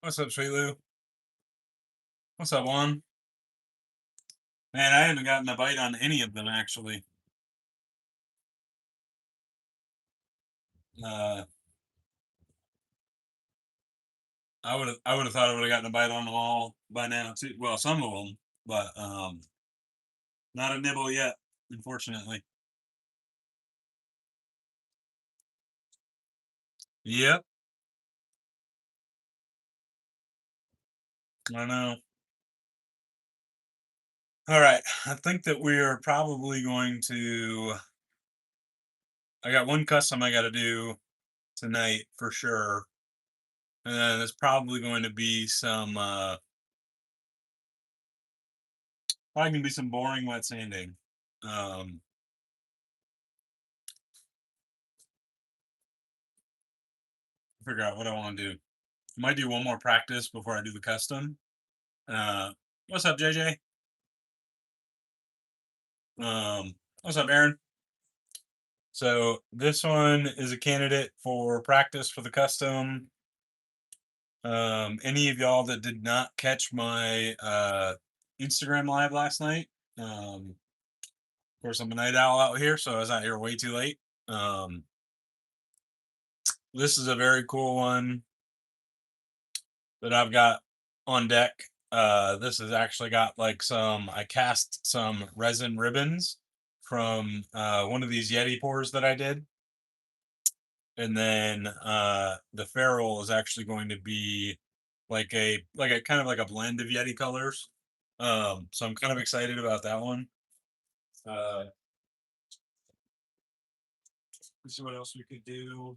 What's up, Sweet Lou? What's up, Juan? Man, I haven't gotten a bite on any of them actually. Uh, I would have thought I would have gotten a bite on them all by now too. Well, some of them, but not a nibble yet, unfortunately. Yep, I know. All right, I think that we are probably going to. I got one custom I got to do tonight for sure, and then there's probably going to be some. Probably gonna be some boring wet sanding. Um, Figure out what I want to do. Might do one more practice before I do the custom. Uh, what's up, JJ? What's up, Aaron? So this one is a candidate for practice for the custom. Any of y'all that did not catch my Instagram live last night, of course I'm a night owl out here, so I was out here way too late. Um, this is a very cool one that I've got on deck. This has actually got like I cast some resin ribbons from one of these Yeti pours that I did. And then the ferrule is actually going to be like a kind of like a blend of Yeti colors. So I'm kind of excited about that one. Uh, let's see what else we could do.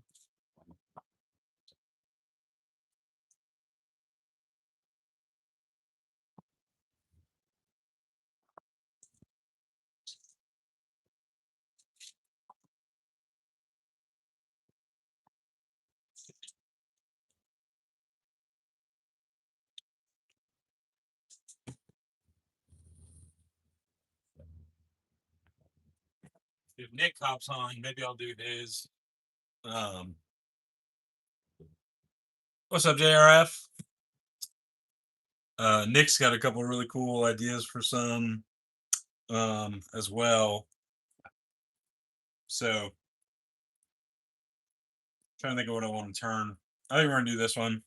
If Nick hops on, maybe I'll do his. Um, what's up, JRF? Nick's got a couple really cool ideas for some as well. So trying to think of what I want to turn. I think we're gonna do this one.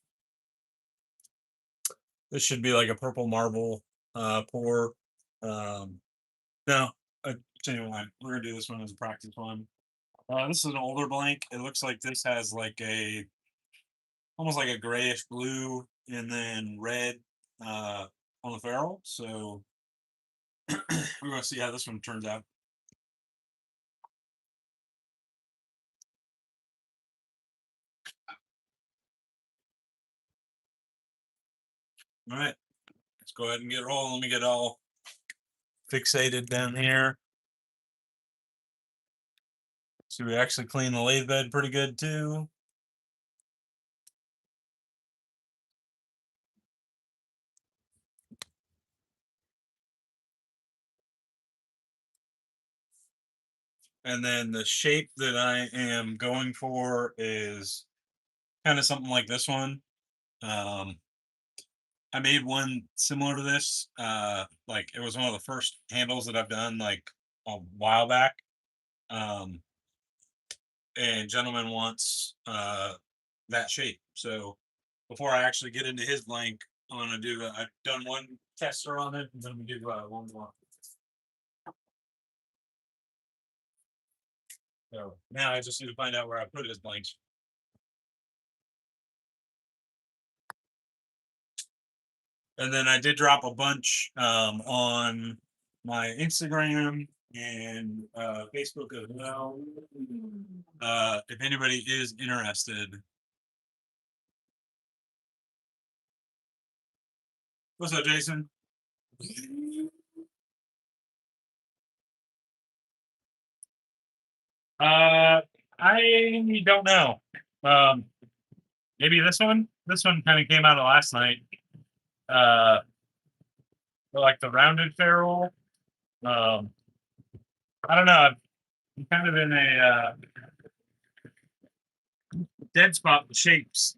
This should be like a purple marble pour. Um, no, genuine. We're gonna do this one as a practice one. This is an older blank. It looks like this has like a almost like a grayish blue and then red uh, on the ferrule. So we're gonna see how this one turns out. All right, let's go ahead and get rolling. Let me get all fixated down here. So we actually clean the lathe bed pretty good too. And then the shape that I am going for is kind of something like this one. Um, I made one similar to this. Like it was one of the first handles that I've done like a while back. Um, and gentleman wants that shape. So before I actually get into his blank, I'm gonna do. I've done one tester on it, and then we do one more. So now I just need to find out where I put his blanks. And then I did drop a bunch on my Instagram and Facebook as well. If anybody is interested. What's up, Jason? Uh, I don't know. Um, Maybe this one. This one kind of came out of last night. Uh, like the rounded ferrule. Um, I don't know. I'm kind of in a dead spot with shapes.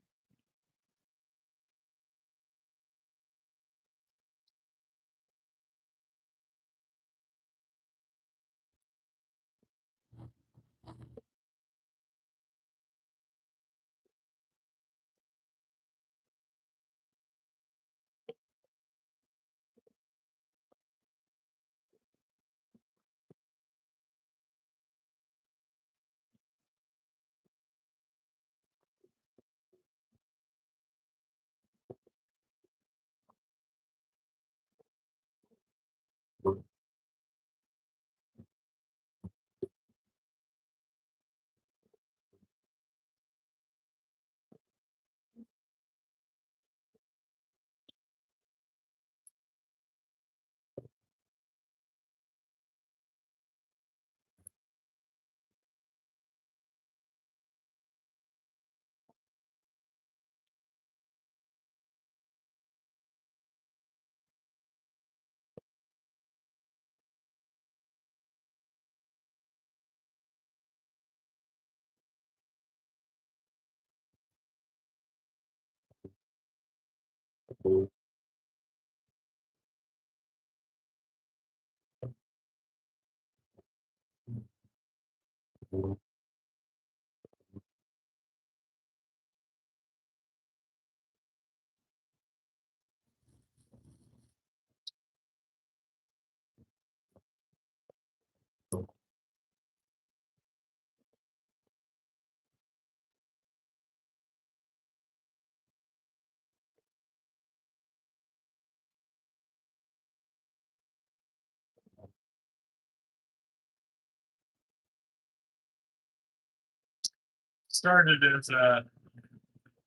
Started as a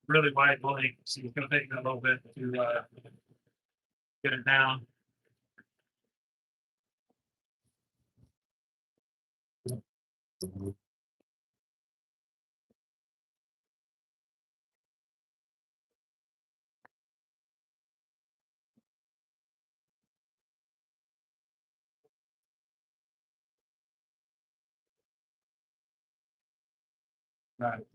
really wide blank, so it's going to take me a little bit to get it down. Right.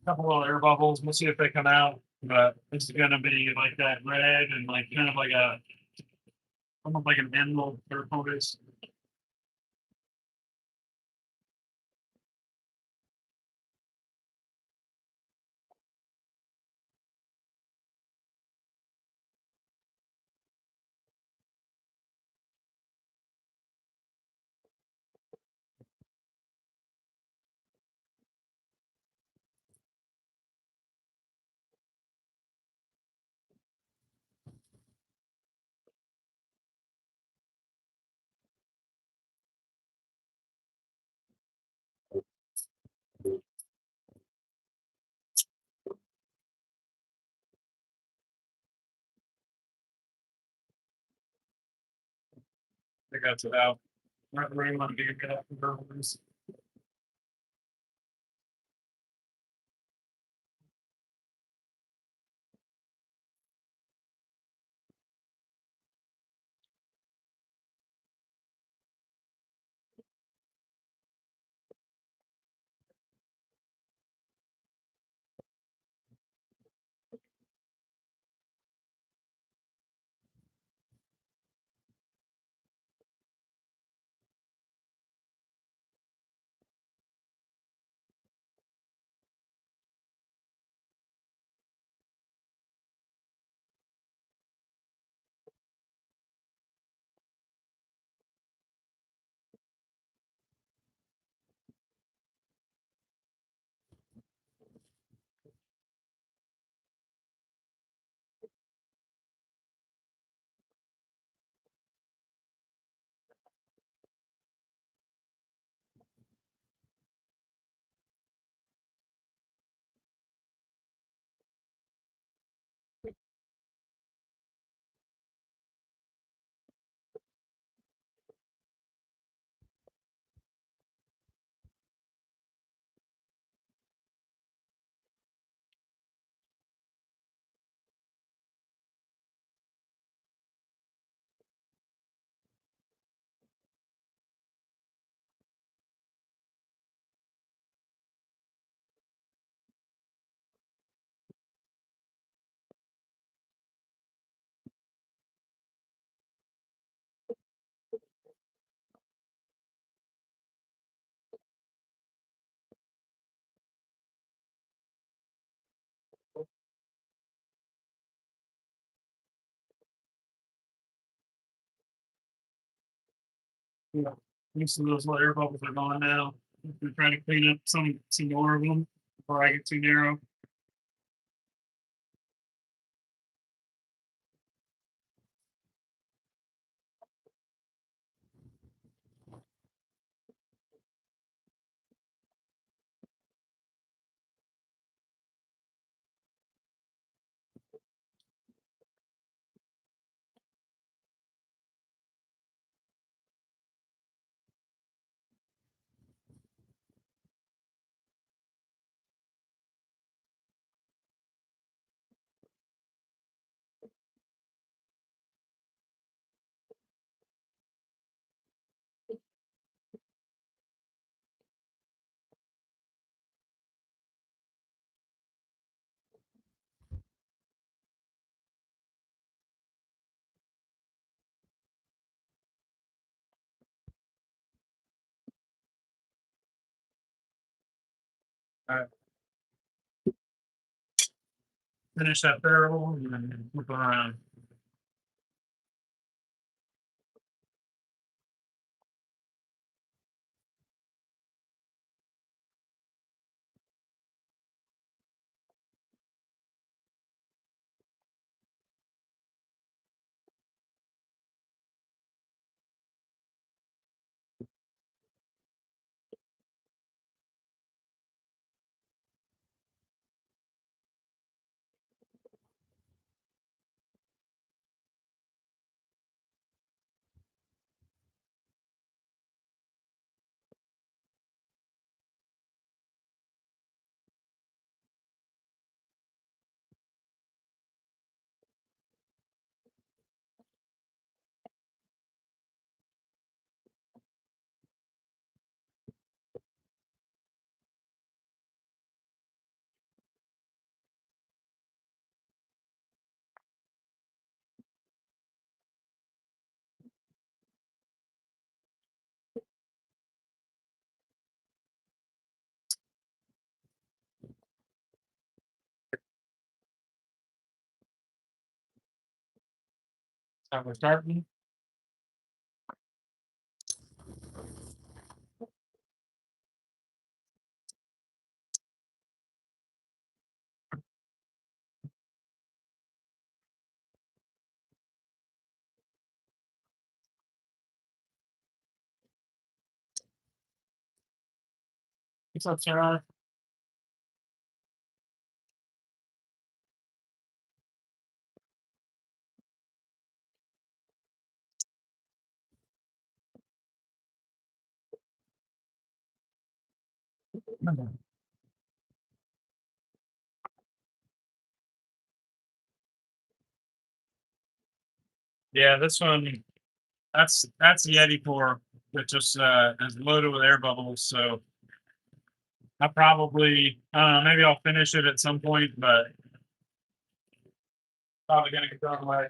Couple little air bubbles. We'll see if they come out. But it's gonna be like that red and like kind of like a almost like an emerald turquoise. I think that's it out. Not really want to get up for burglars. Yeah. Most of those little air bubbles are gone now. We're trying to clean up some more of them before I get too narrow. All right, finish that barrel and then flip it around. So we're starting. What's up, Sarah? Yeah, this one that's the Yeti core that just is loaded with air bubbles. So I probably maybe I'll finish it at some point, but probably gonna get thrown away.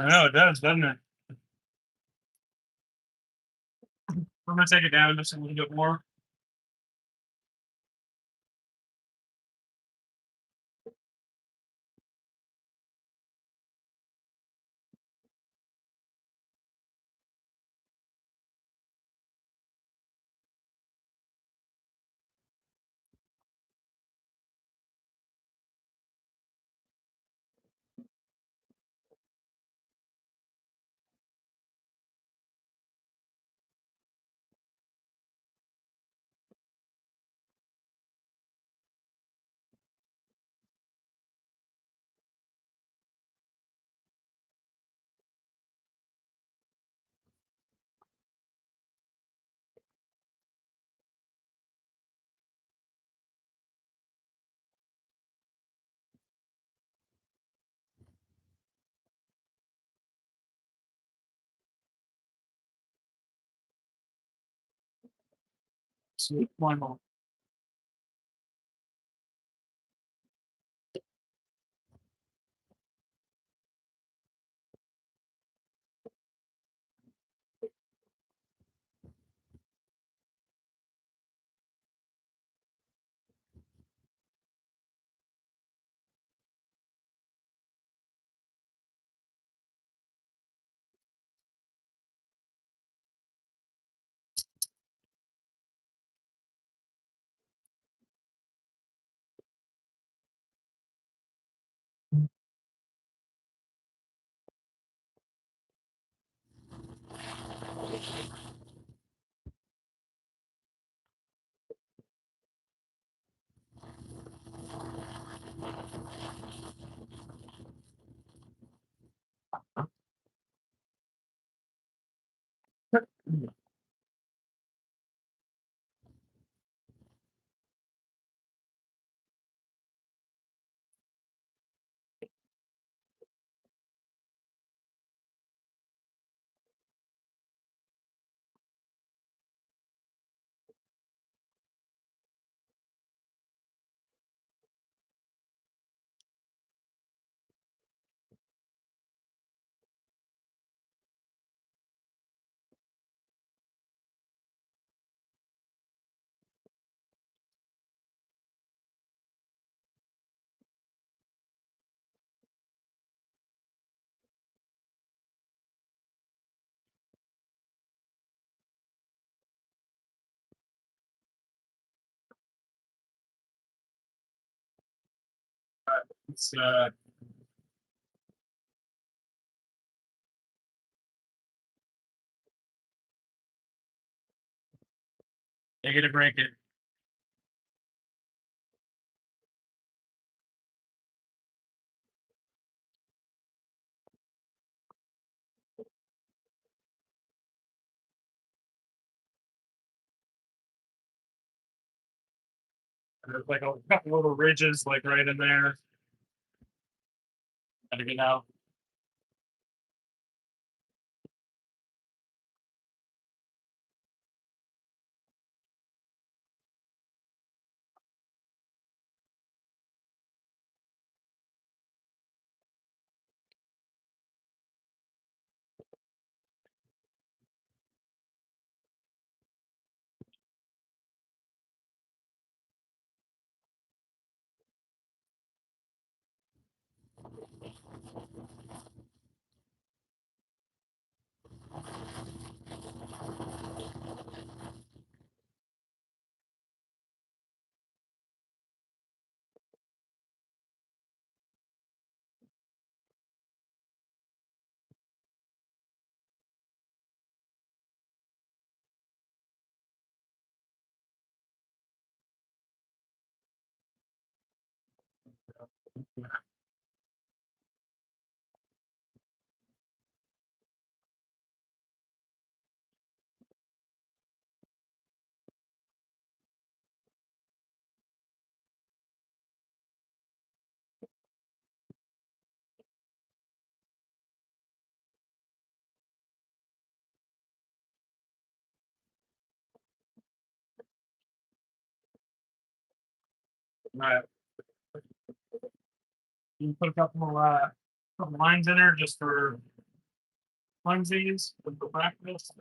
I know it does, doesn't it? I'm gonna take it down just a little bit more. Sweet, one more. It's take it or break it. There's like a couple little ridges, like right in there. Gotta get out. Right. You can put a couple lines in there just for onesies with the practice.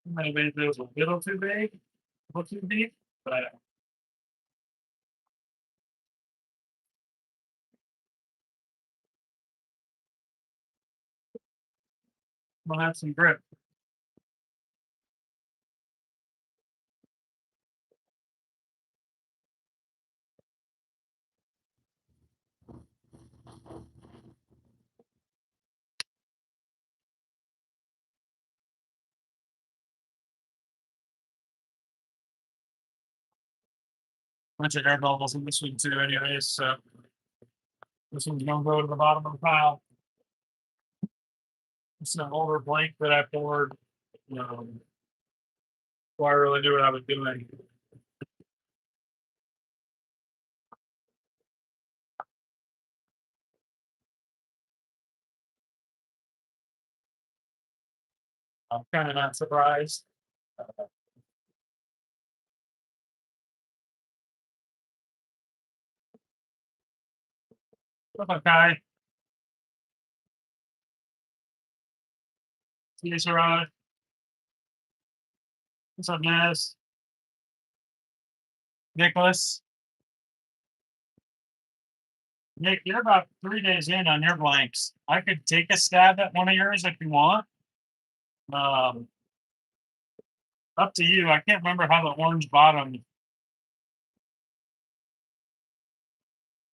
Maybe it was a little too big, a little too deep, but we'll have some grip. Bunch of air bubbles in this one too, anyways. So this one's gonna go to the bottom of the pile. It's an older blank that I poured. Before I really knew what I was doing. I'm kind of not surprised. What's up, Kai? See you, Sarah. What's up, Naz? Nicholas? Nick, you're about 3 days in on your blanks. I could take a stab at one of yours if you want. Um, Up to you. I can't remember how the orange bottom.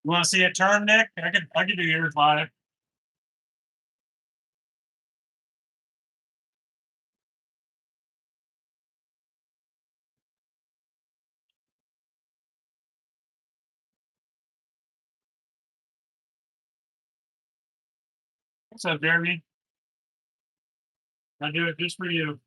You want to see it turn, Nick? I could do yours live. What's up, Jeremy? I do it just for you.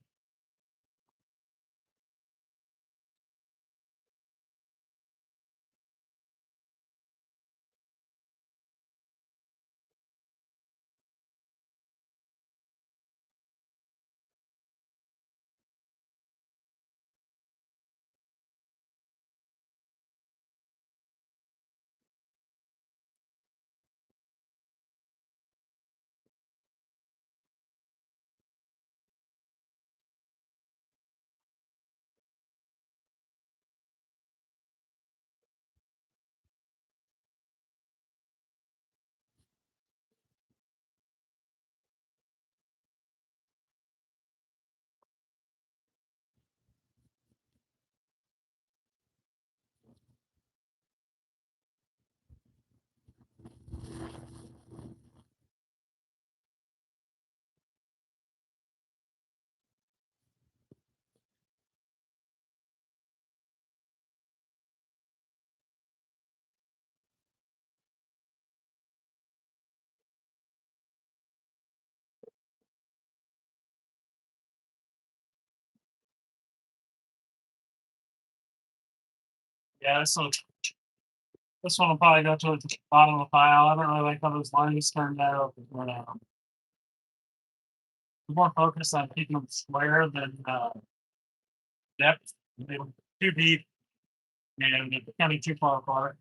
Yeah, this one will probably go to the bottom of the pile. I don't really like how those lines turned out. But, I'm more focused on keeping them square than depth. They were too deep and they're kind of too far apart.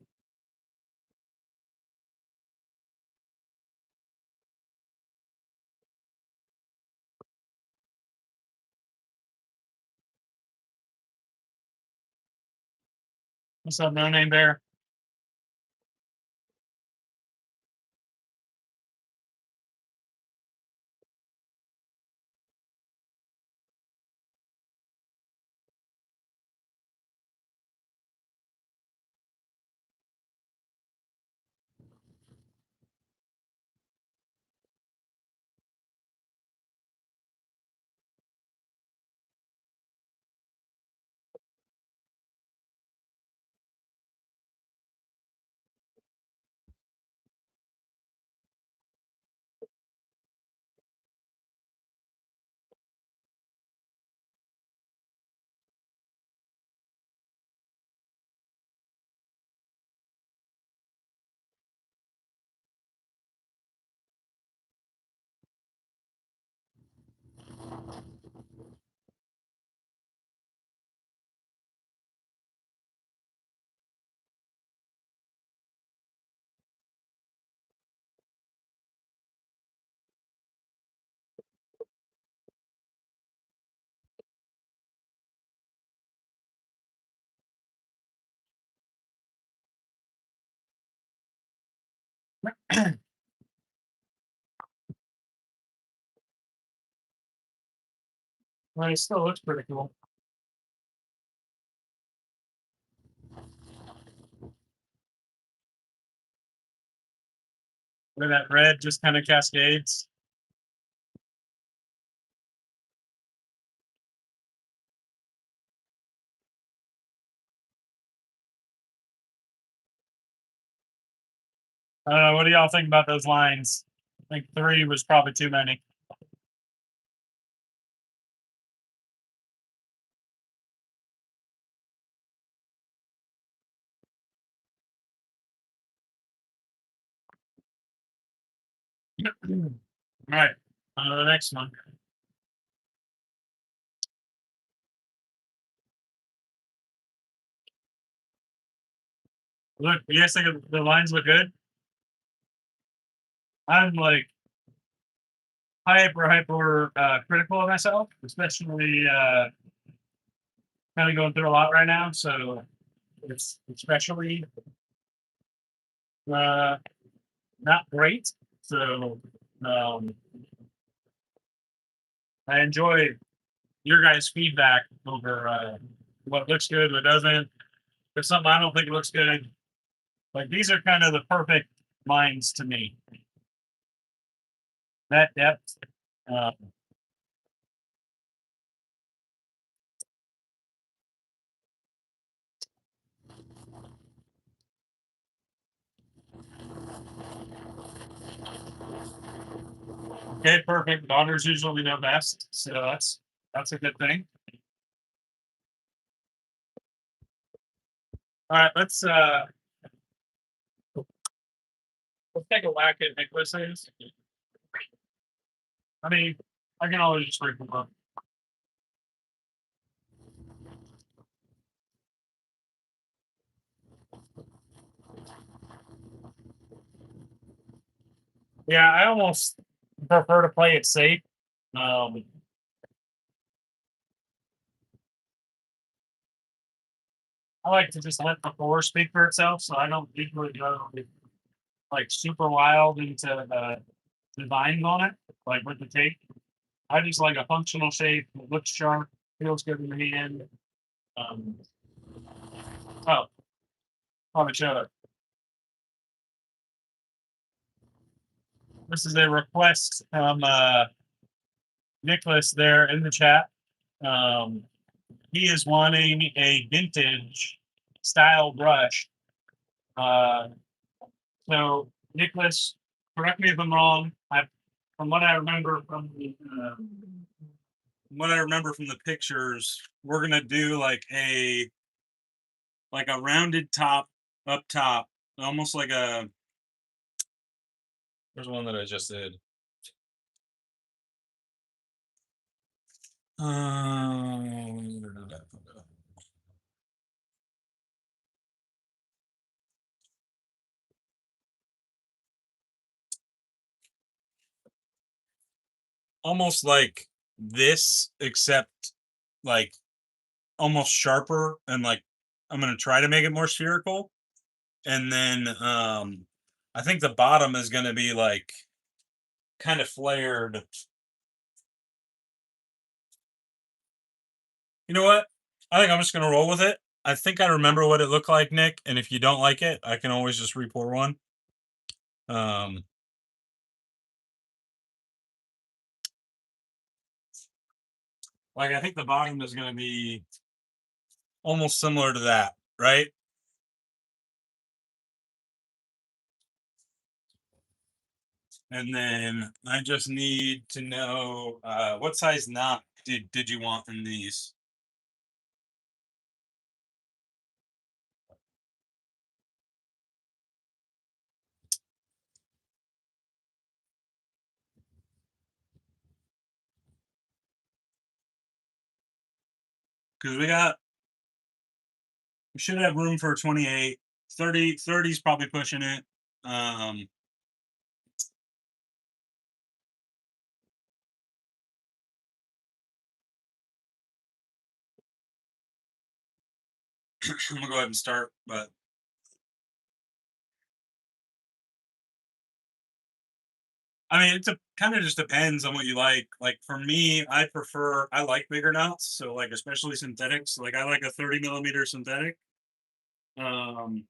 What's up, no name bear? Well, it still looks pretty cool. Where that red just kind of cascades. I don't know. What do y'all think about those lines? I think three was probably too many. All right. On to the next one. Look, you guys think the lines look good? I'm like hyper critical of myself, especially kind of going through a lot right now. So it's especially uh, not great. So um, I enjoy your guys' feedback over what looks good, what doesn't. If something I don't think looks good, like these are kind of the perfect lines to me. That depth. Uh, okay, perfect. Daughters usually know best, so that's a good thing. All right, let's take a whack at Nicholas's. I mean, I can always just read them up. Yeah, I almost prefer to play it safe. Um, I like to just let the four speak for itself, so I don't usually go like super wild into the designs on it, like with the tape. I just like a functional shape that looks sharp, feels good in the hand. Um, oh, probably show it. This is a request from Nicholas there in the chat. Um, he is wanting a vintage style brush. Uh, so, Nicholas, correct me if I'm wrong. From what I remember from What I remember from the pictures, we're gonna do like a rounded top up top, almost like a. There's one that I just did. Um, almost like this, except like almost sharper and like I'm gonna try to make it more spherical. And then I think the bottom is gonna be like kind of flared. You know what? I think I'm just gonna roll with it. I think I remember what it looked like, Nick. And if you don't like it, I can always just repour one. Um, like I think the bottom is gonna be almost similar to that, right? And then I just need to know what size knot did you want in these? Because we should have room for 28. 30 is probably pushing it. Um, I'm gonna go ahead and start, but I mean, it kind of just depends on what you like. Like for me, I like bigger knots, so like especially synthetics. Like I like a 30 millimeter synthetic. Um,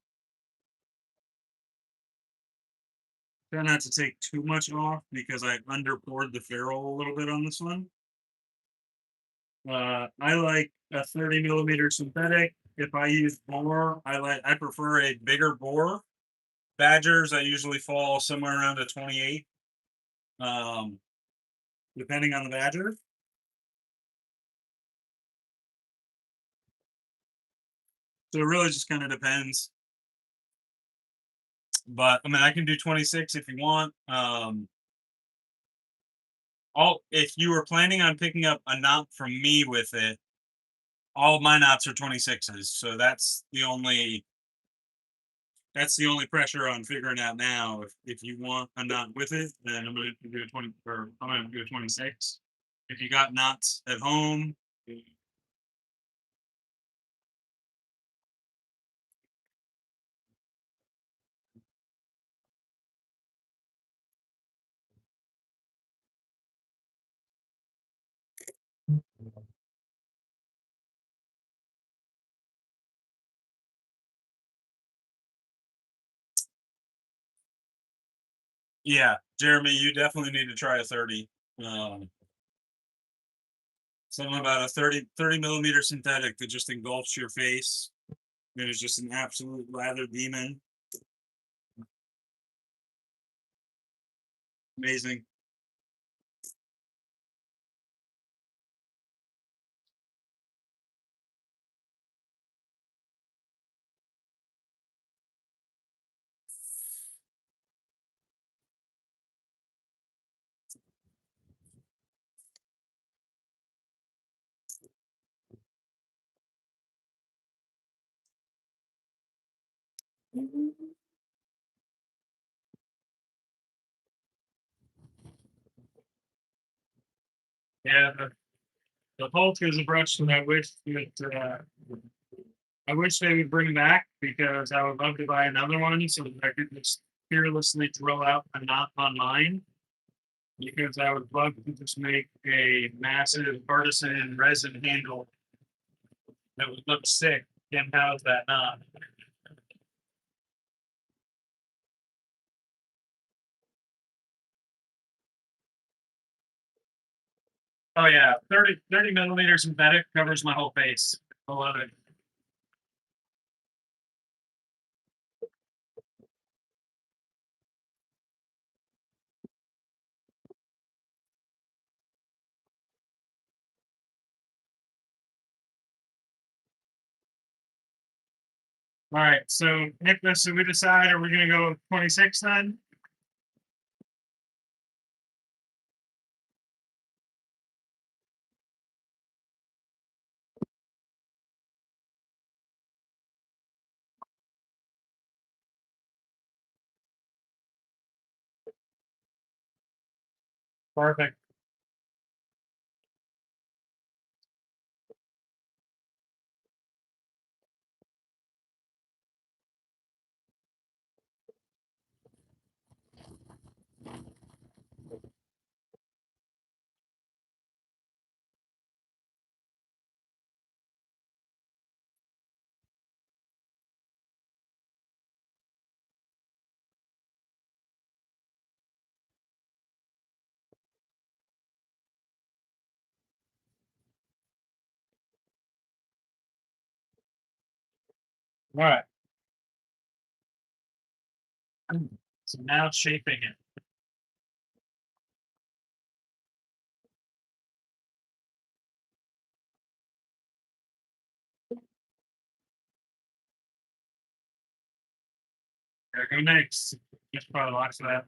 Try not to take too much off because I under poured the ferrule a little bit on this one. I like a 30 millimeter synthetic. If I use bore, I prefer a bigger bore. Badgers, I usually fall somewhere around a 28, um, depending on the badger. So it really just kind of depends. But I mean, I can do 26 if you want. All if you were planning on picking up a knot from me with it, all of my knots are 26s. So that's the only pressure on figuring out now. If you want a knot with it, then I'm gonna do a 20 or I'm gonna do a 26. If you got knots at home, yeah, Jeremy, you definitely need to try a 30. Um, Something about a 30 millimeter synthetic that just engulfs your face. It is just an absolute lather demon. Amazing. Yeah, the Hulk is a brush that I wish they would bring back because I would love to buy another one so that I could just fearlessly throw out a knot on mine. Because I would love to just make a massive artisan resin handle that would look sick and house that knot. Oh yeah, 30 millimeter synthetic covers my whole face. I love it. All right, so Nicholas, so we decide are we gonna go 26 then? Perfect. All right. So now shaping it. There go next. Just probably watch that.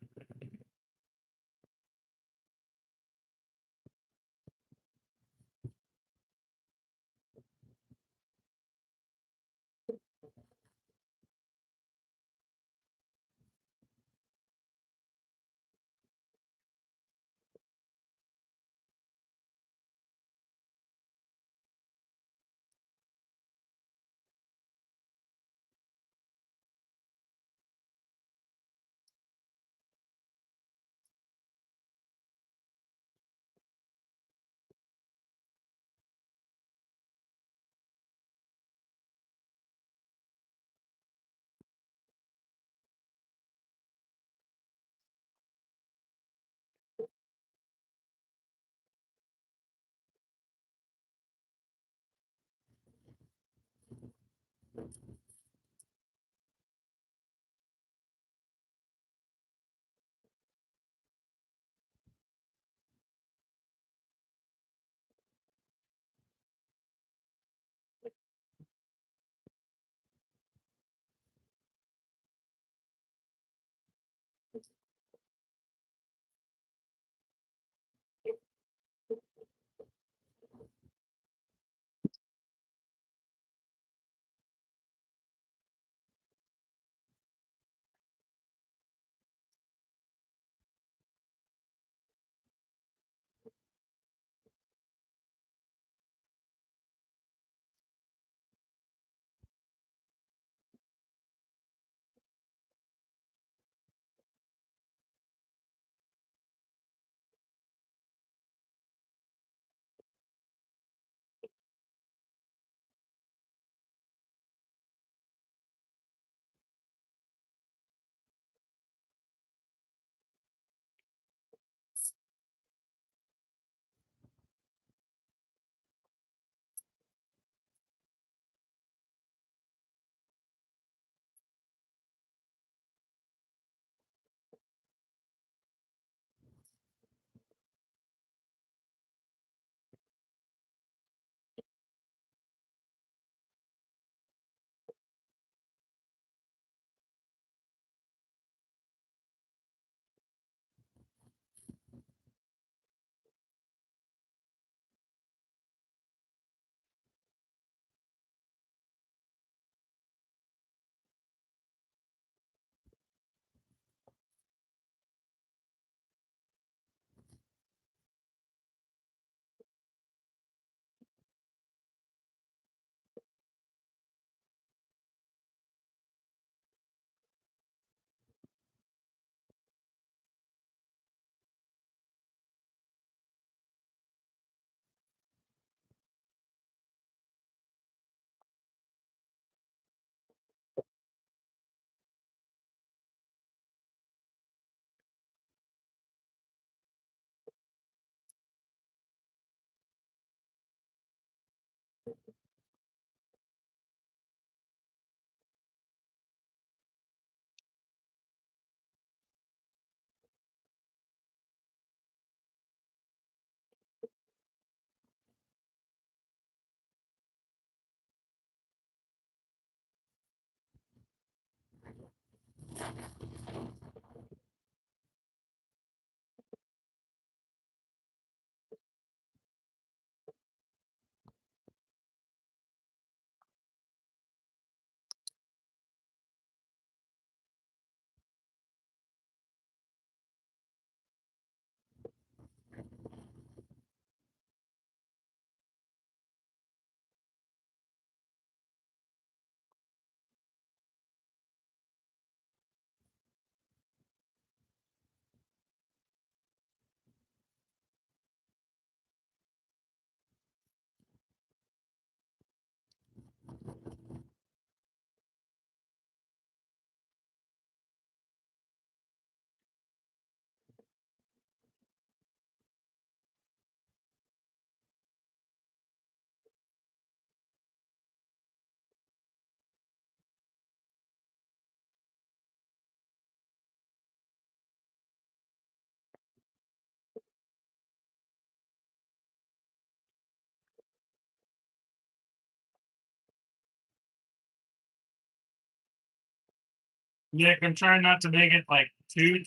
Nick, I'm trying not to make it like too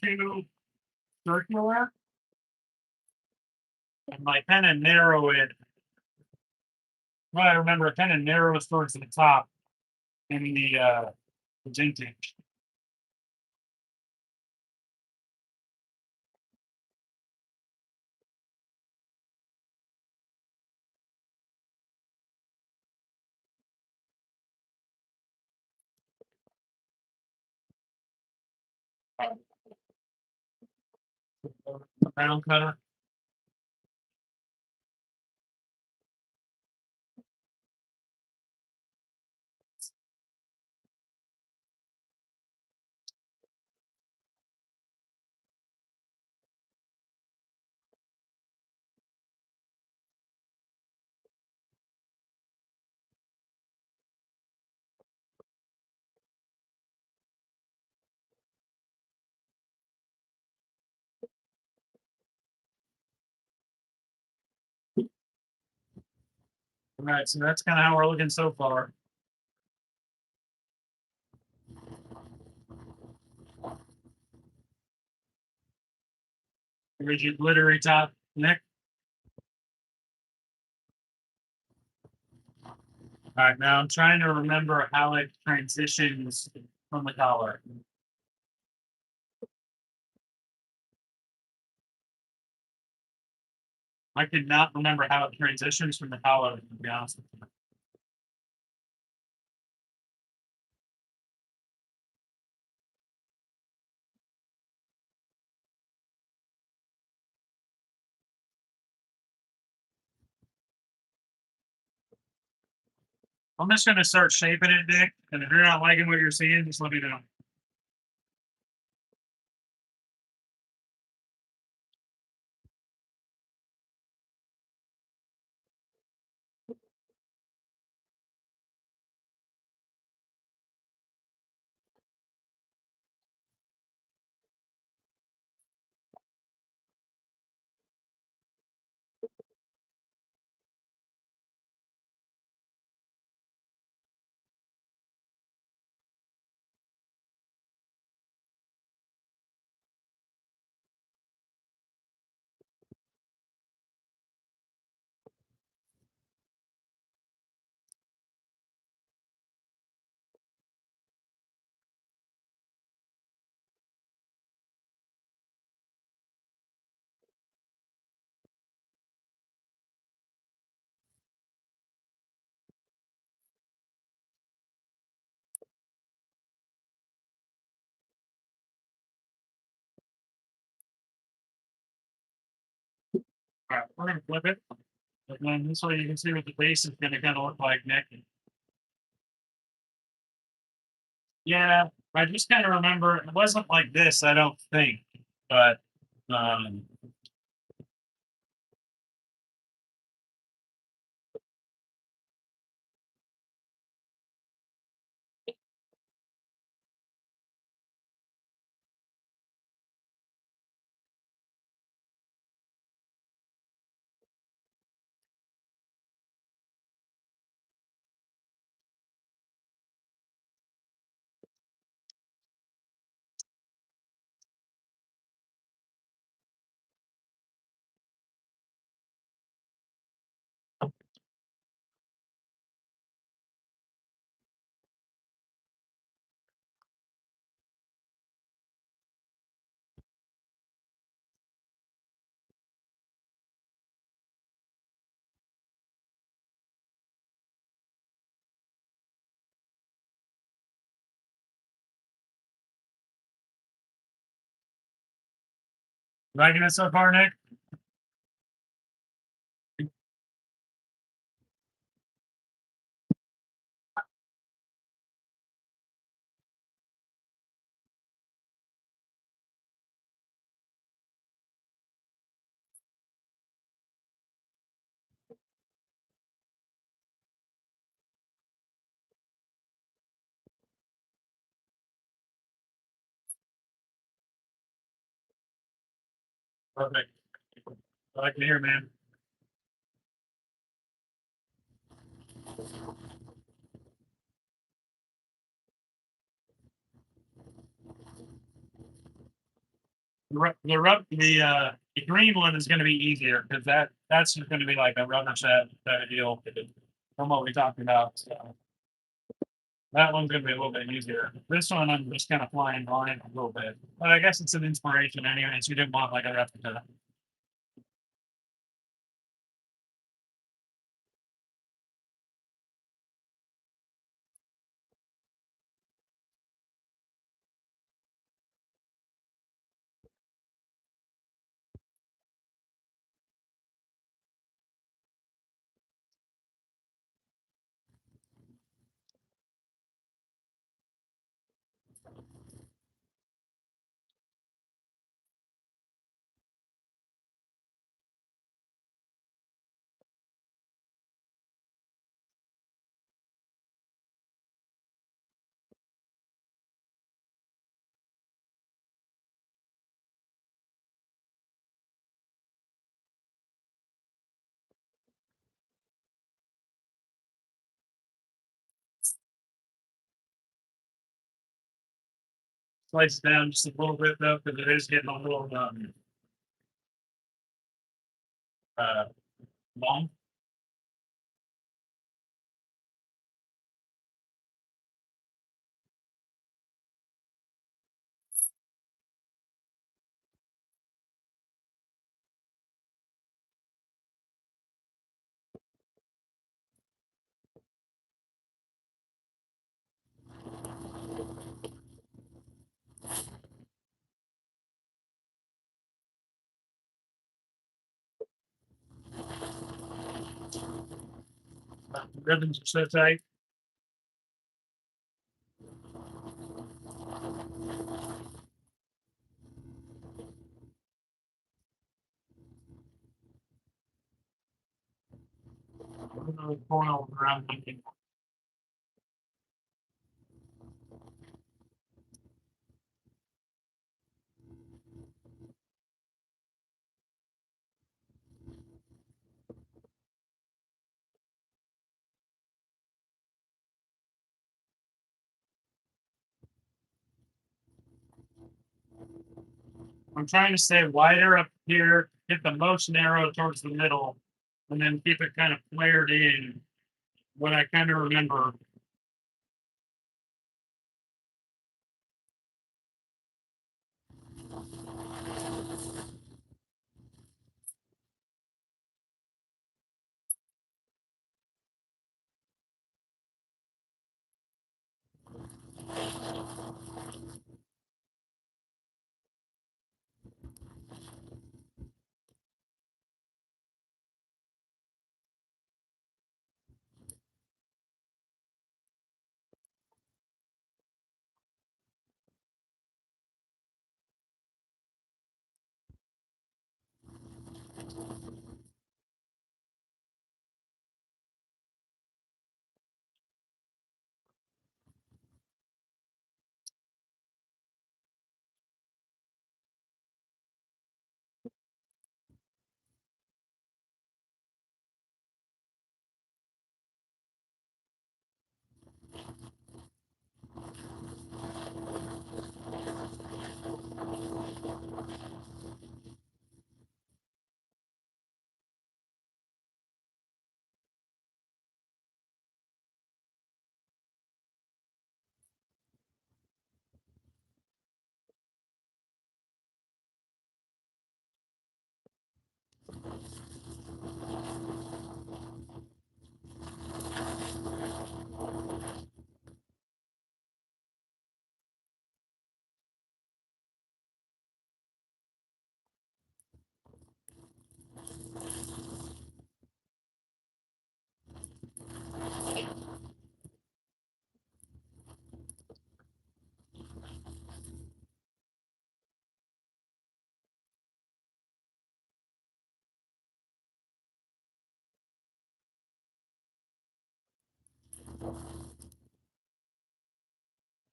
circular, and like kind of narrow it. Well, I remember it kind of narrows towards the top in the tinting. Round cutter. All right, so that's kind of how we're looking so far. Rigid glittery top, Nick. All right, now I'm trying to remember how it transitions from the collar. I could not remember how it transitions from the collar, to be honest with you. I'm just going to start shaping it, Nick. And if you're not liking what you're seeing, just let me know. All right, we're going to flip it. And then this way you can see what the base is going to kind of look like, Nick. Yeah, I just kind of remember it wasn't like this, I don't think. But um, liking it so far, Nick? Perfect. I like to hear, man. The green one is going to be easier because that's just going to be like a rubber set kind of deal from what we talked about. So that one's going to be a little bit easier. This one I'm just kind of flying blind a little bit, but I guess it's an inspiration anyways. You didn't want like a replica. Slice it down just a little bit though, because it is getting a little uh, long. The ribbons are so tight. Going all around. I'm trying to stay wider up here, get the most narrow towards the middle, and then keep it kind of flared in. What I kind of remember.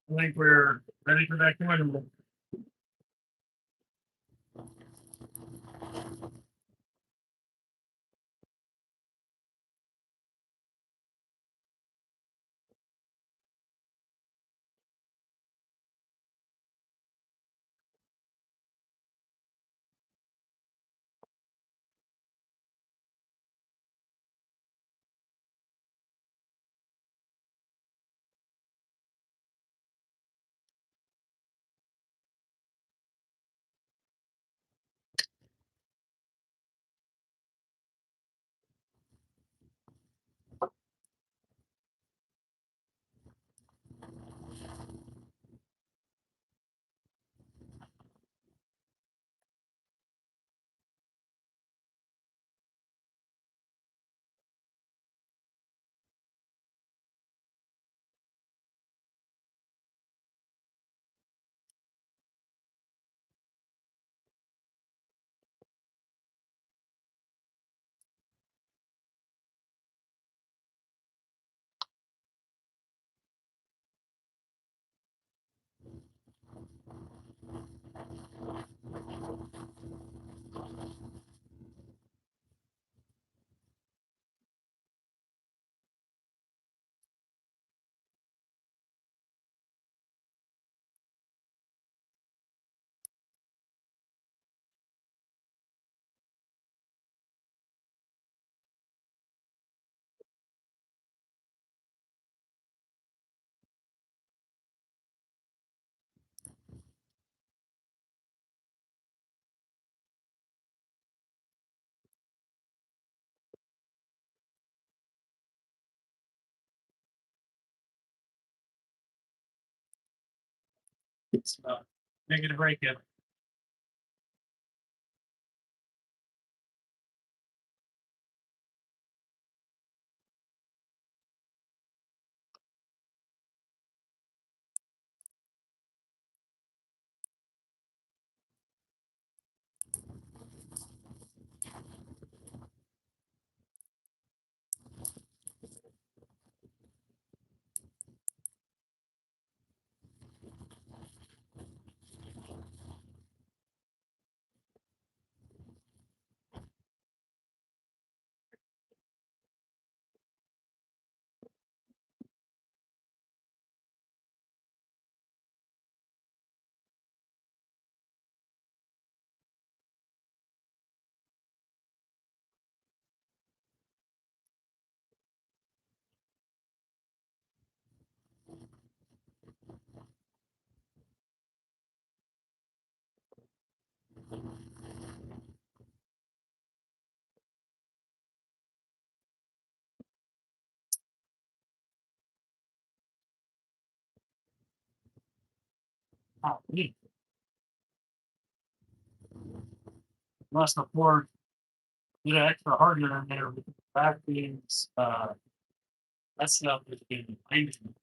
I think we're ready for that one. So, make it a break it. Oh, neat. Must have poured get extra hardener in there with the back beams. That stuff is being amazing.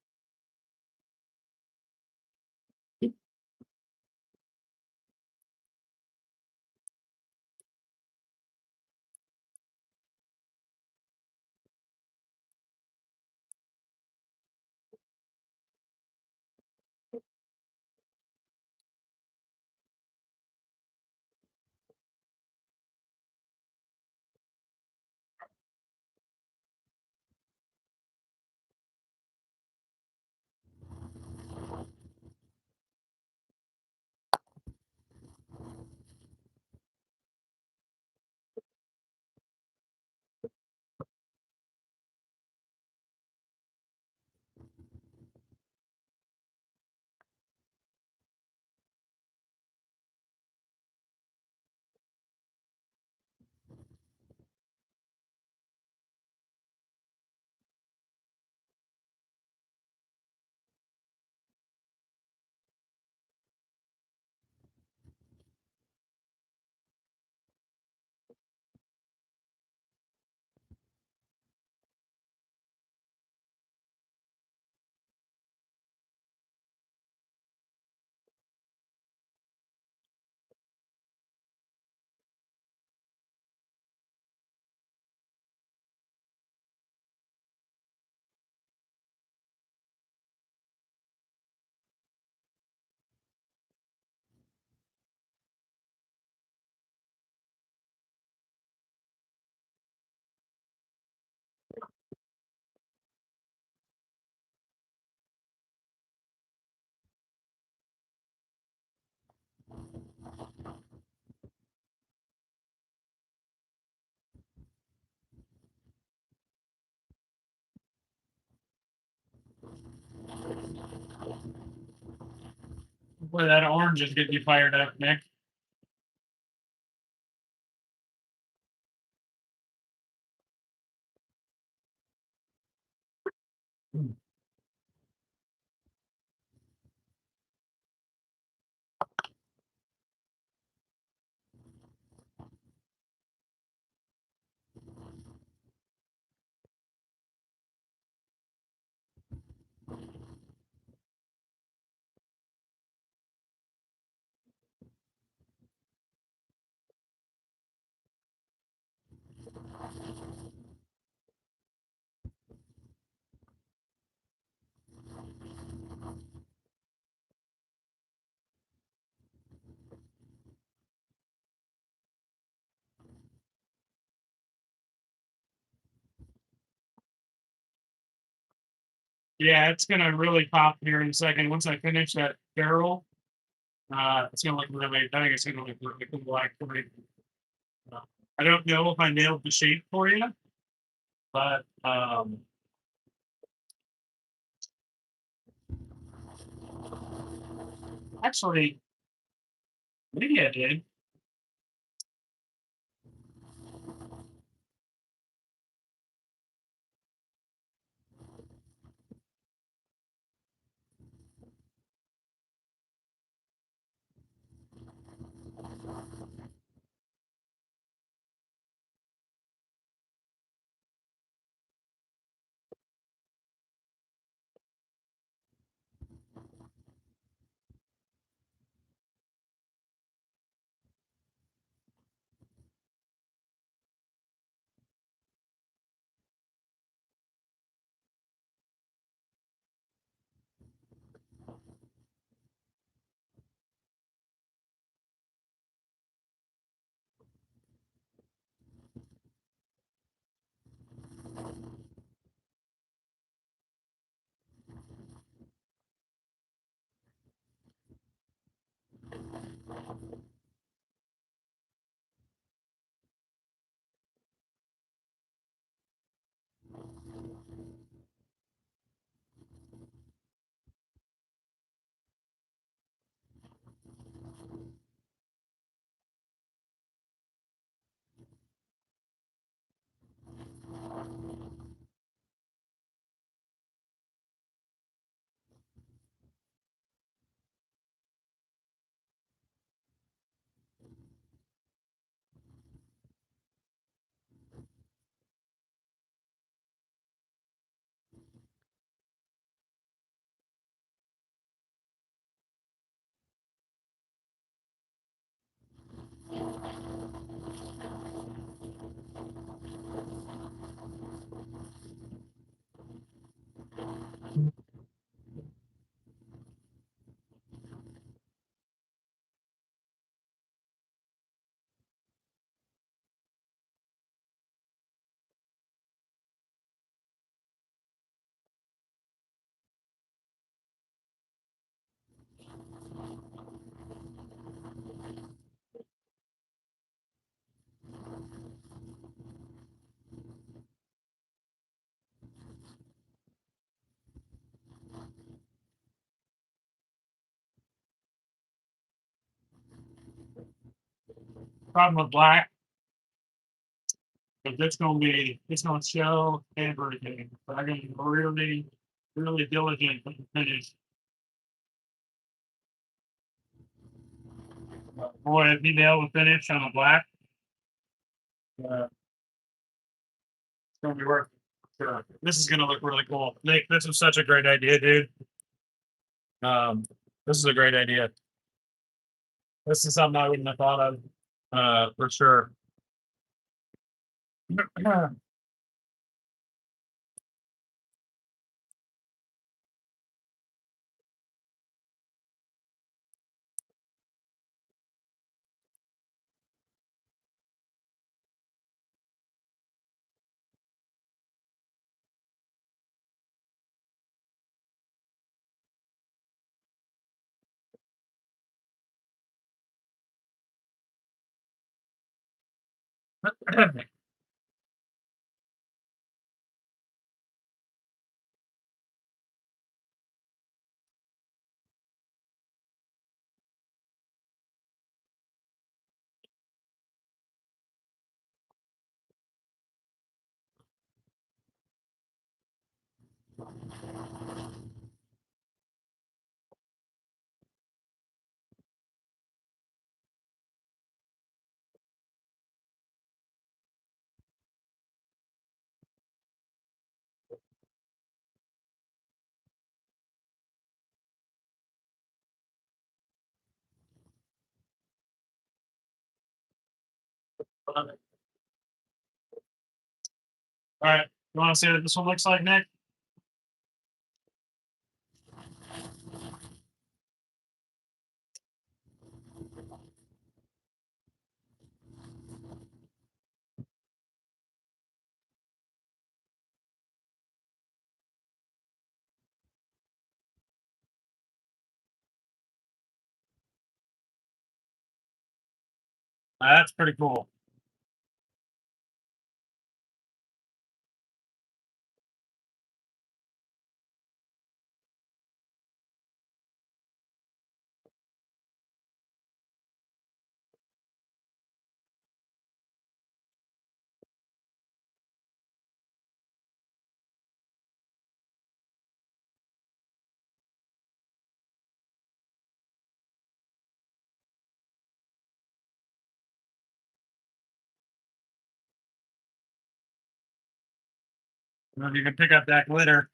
Boy, that orange is getting you fired up, Nick. Yeah, it's gonna really pop here in a second. Once I finish that barrel, it's gonna look really. I think it's gonna look really cool. Actually, uh, I don't know if I nailed the shape for you, but actually, maybe I did. problem with black, but it's gonna show everything. But I gotta be really, really diligent with the finish. Boy, if you nail the finish on a black, it's gonna be worth it. Sure. This is gonna look really cool. Nick, this was such a great idea, dude. Um, this is a great idea. This is something I wouldn't have thought of, for sure. All right, you want to see what this one looks like, Nick? That's pretty cool. If you can pick up that glitter.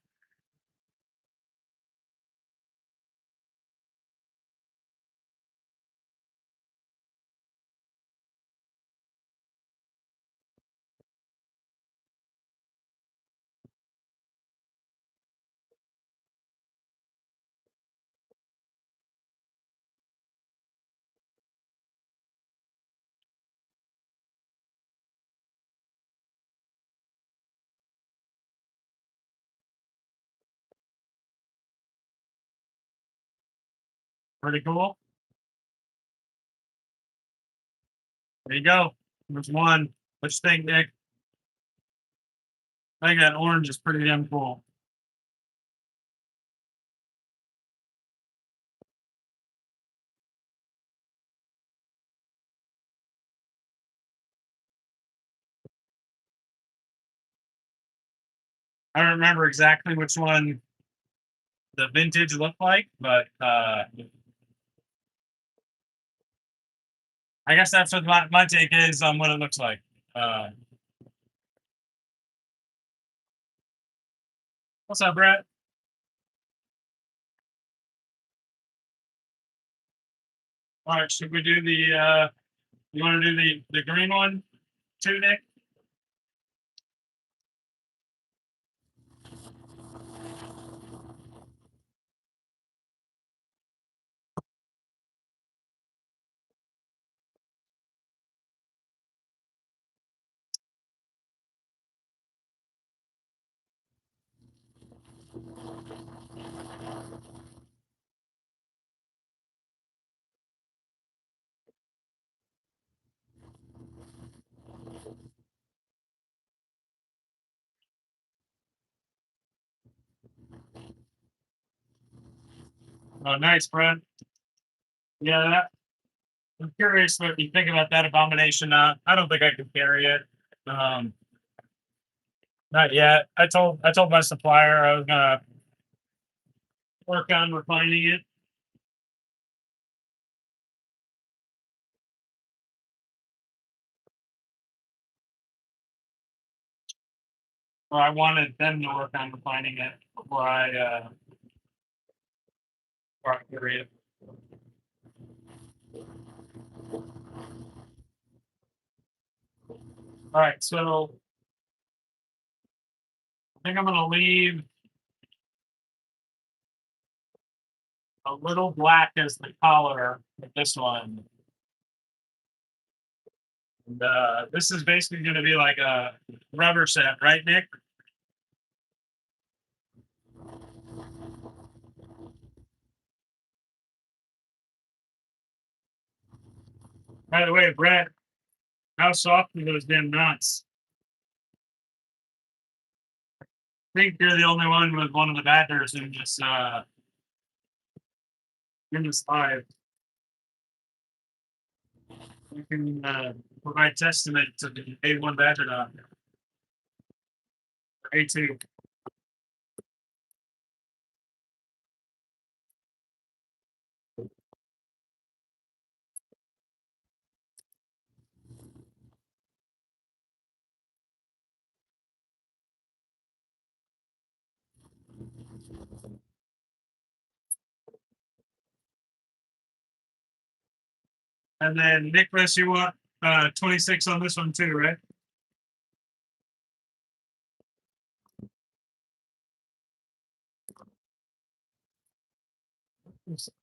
Pretty cool. There you go. There's one. What you think, Nick? I think that orange is pretty damn cool. I don't remember exactly which one the vintage looked like, but I guess that's what my take is on what it looks like. Uh, what's up, Brett? All right, should we do the you want to do the green one too, Nick? Oh, nice, Brett. Yeah, I'm curious what you think about that abomination. I don't think I can carry it. Um, Not yet. I told my supplier I was gonna work on refining it. Or I wanted them to work on refining it before I carry it. All right, so I think I'm gonna leave a little black as the collar with this one. And, this is basically gonna be like a rubber set, right, Nick? By the way, Brett, how soft are those damn nuts? I think you're the only one with one of the batters in this live. You can provide testament to the A1 batter dog. A2. And then Nicholas, you want 26 on this one too, right?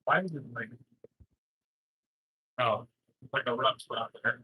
Why is it like oh, like a rough spot there?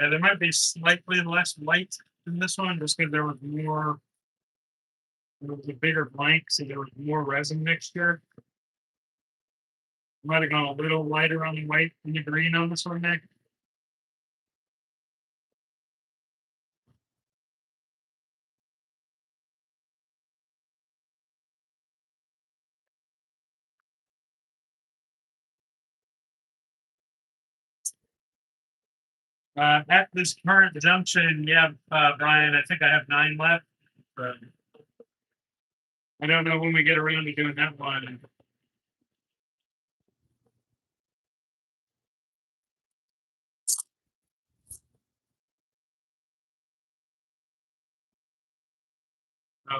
Yeah, there might be slightly less white in this one just because there was a bigger blank, so there was more resin mixture. Might have gone a little lighter on the white and the green on this one, Nick. At this current junction, yeah, Brian, I think I have 9 left. But I don't know when we get around to doing that one.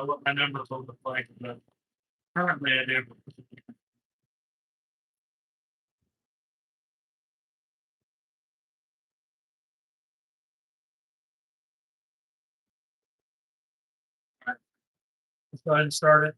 What my numbers will look like, but currently I do. Go ahead and start it.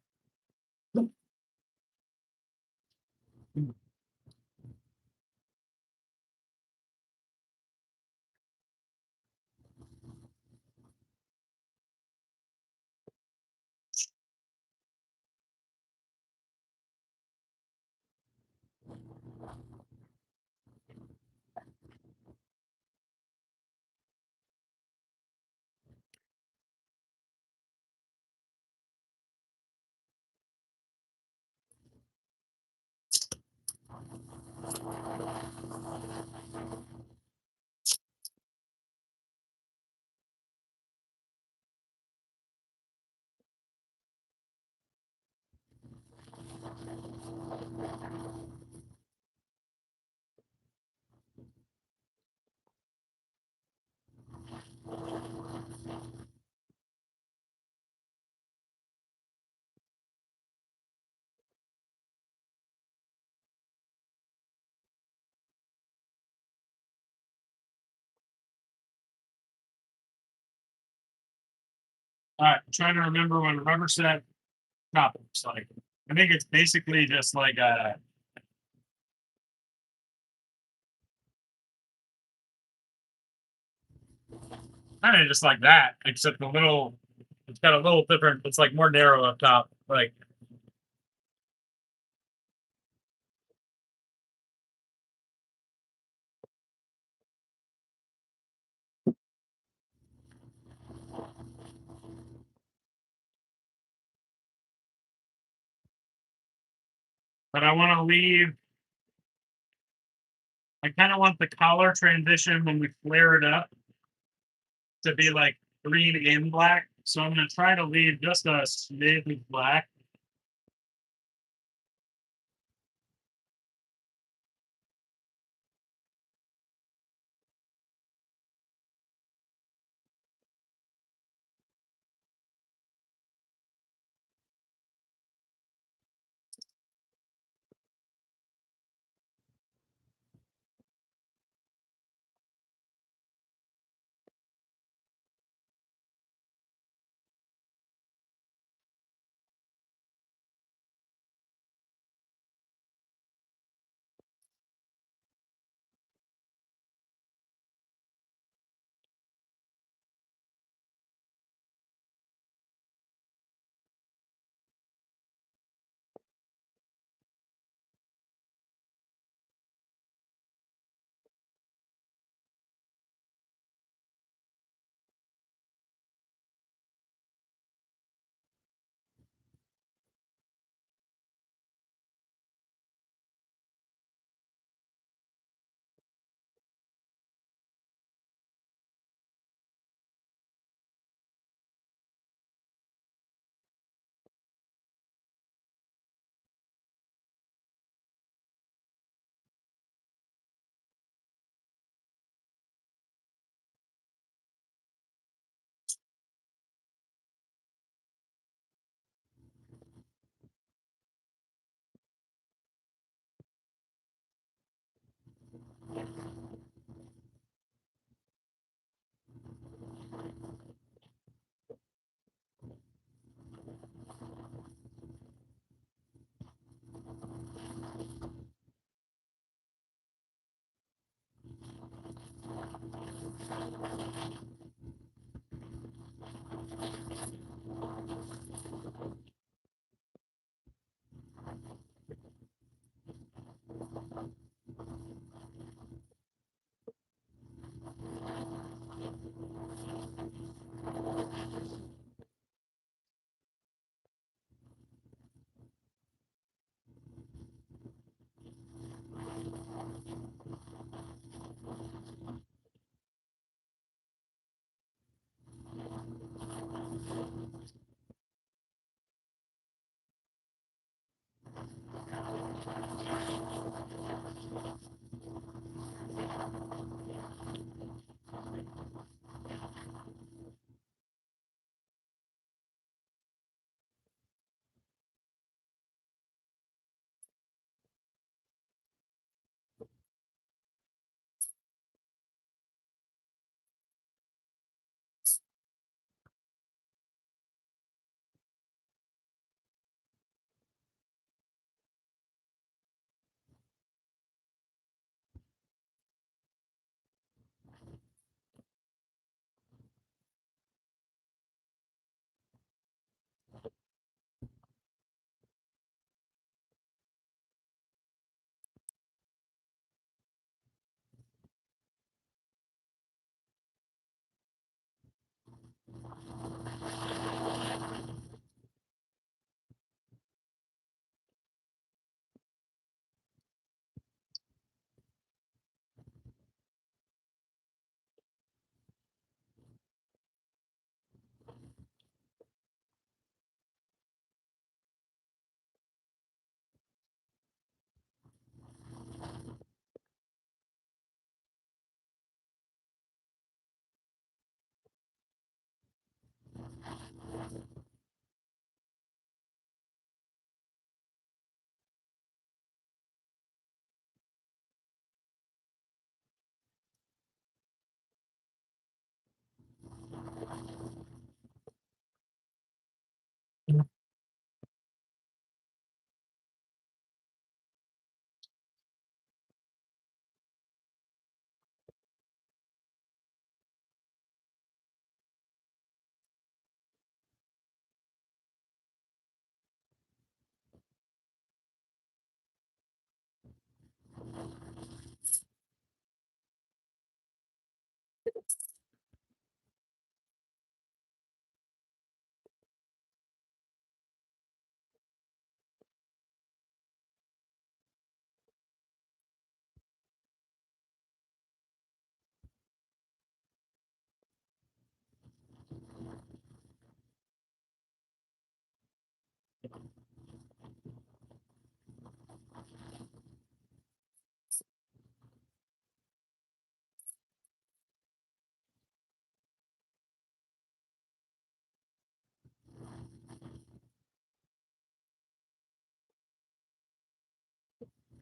All right, I'm trying to remember what a rubber set top looks like. I think it's basically just like a kind of just like that, except a little. It's got a little different. It's like more narrow up top. Like but I want to leave. I kind of want the collar transition when we flare it up to be like green and black. So I'm going to try to leave just a smidge of black.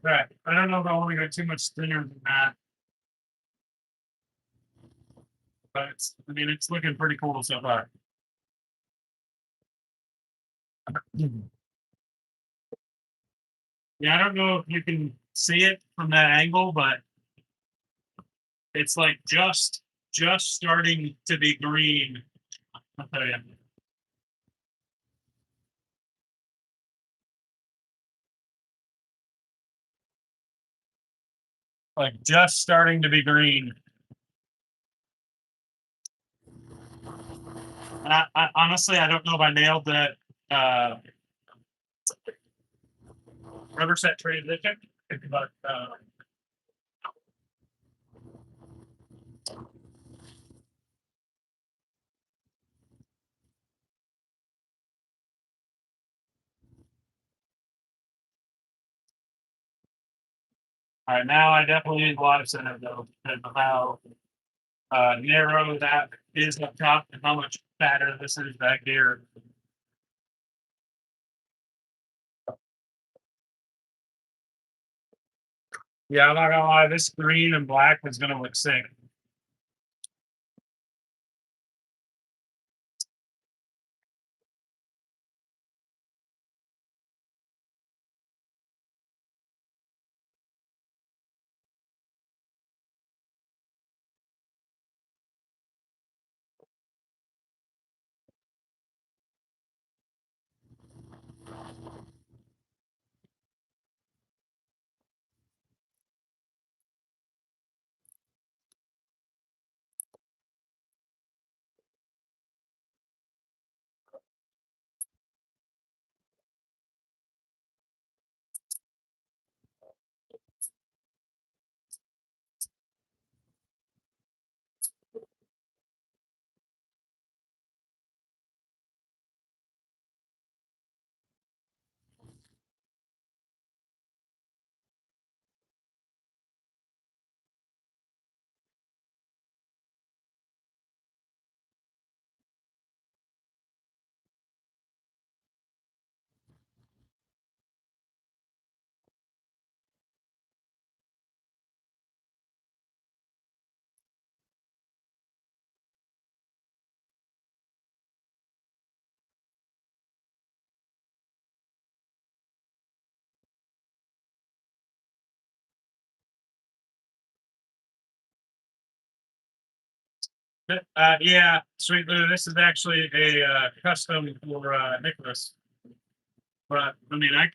Right. I don't know if I want to go too much thinner than that, but I mean, it's looking pretty cool so far. Yeah, I don't know if you can see it from that angle, but it's like just starting to be green. I'll tell you. Like just starting to be green. And I honestly I don't know if I nailed that uh rubber set transition, but all right, now I definitely need live center though, because of how narrow that is up top and how much fatter this is back here. Yeah, I'm not gonna lie, this green and black is gonna look sick. Yeah, sweet Lou. This is actually a custom for Nicholas. But I mean, I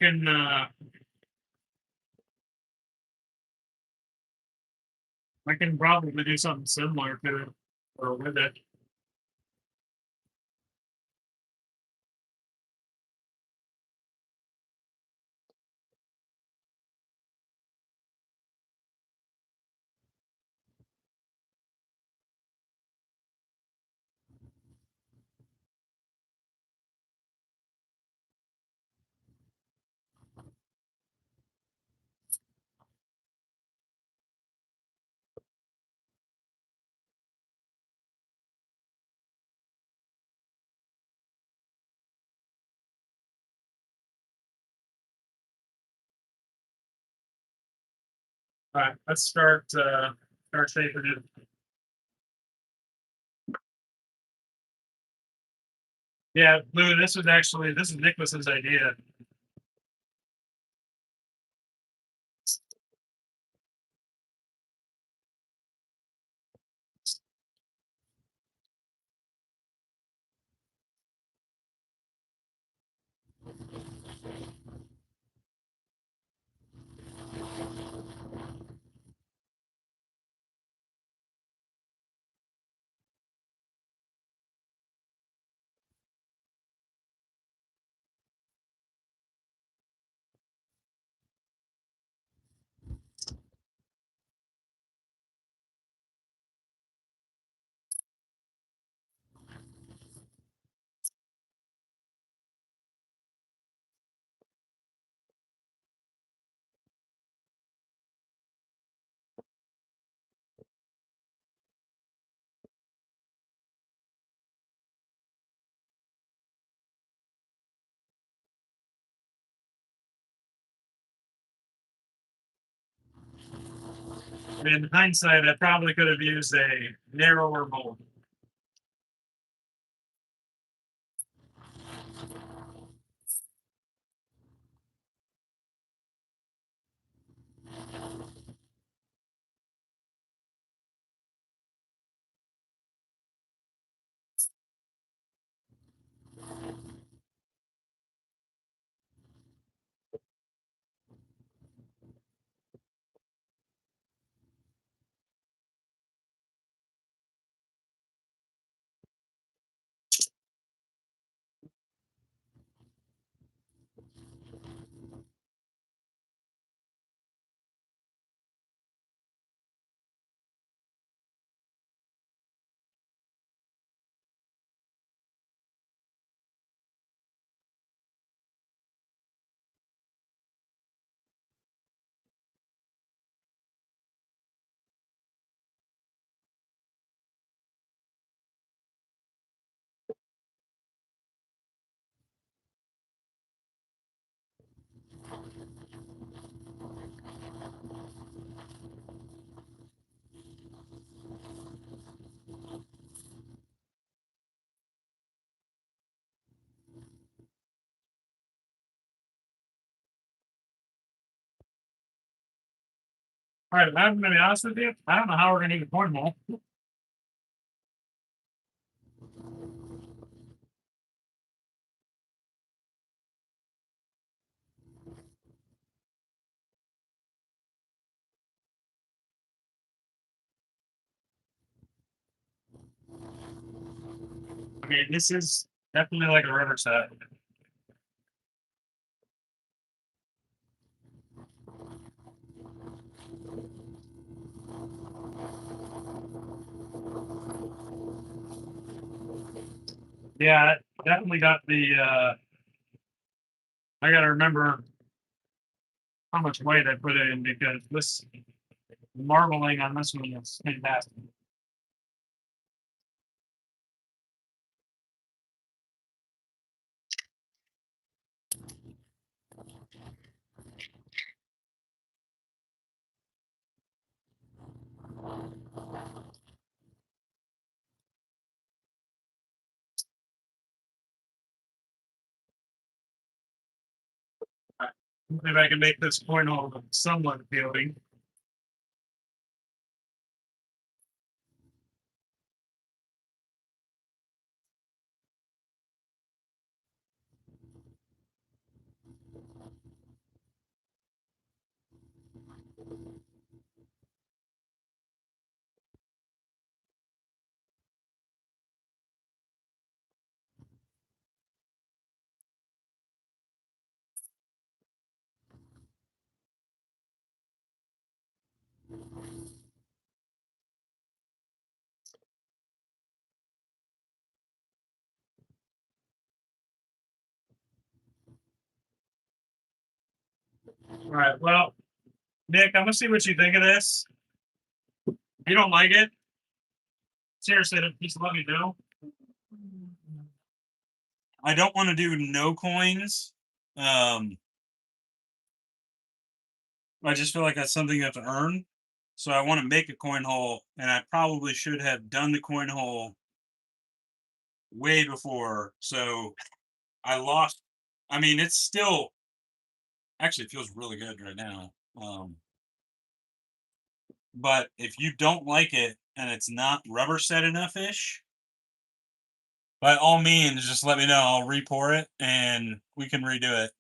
can probably do something similar to it or with it. All right, let's start shaping it. Yeah, Lou, this is Nicholas's idea. In hindsight, I probably could have used a narrower mold. All right, I'm going to be honest with you. I don't know how we're going to use a coin mold. I mean, this is definitely like a river set. Yeah, definitely got the. I got to remember how much weight I put in because this marbling on this one is fantastic. If I can make this coin hole somewhat appealing. All right. Well, Nick, I'm gonna see what you think of this. If you don't like it, seriously, just let me know. I don't want to do no coins. I just feel like that's something you have to earn. So I want to make a coin hole, and I probably should have done the coin hole way before. So I lost. I mean, it's still actually it feels really good right now. But if you don't like it and it's not rubber set enough ish, by all means, just let me know. I'll re-pour it and we can redo it.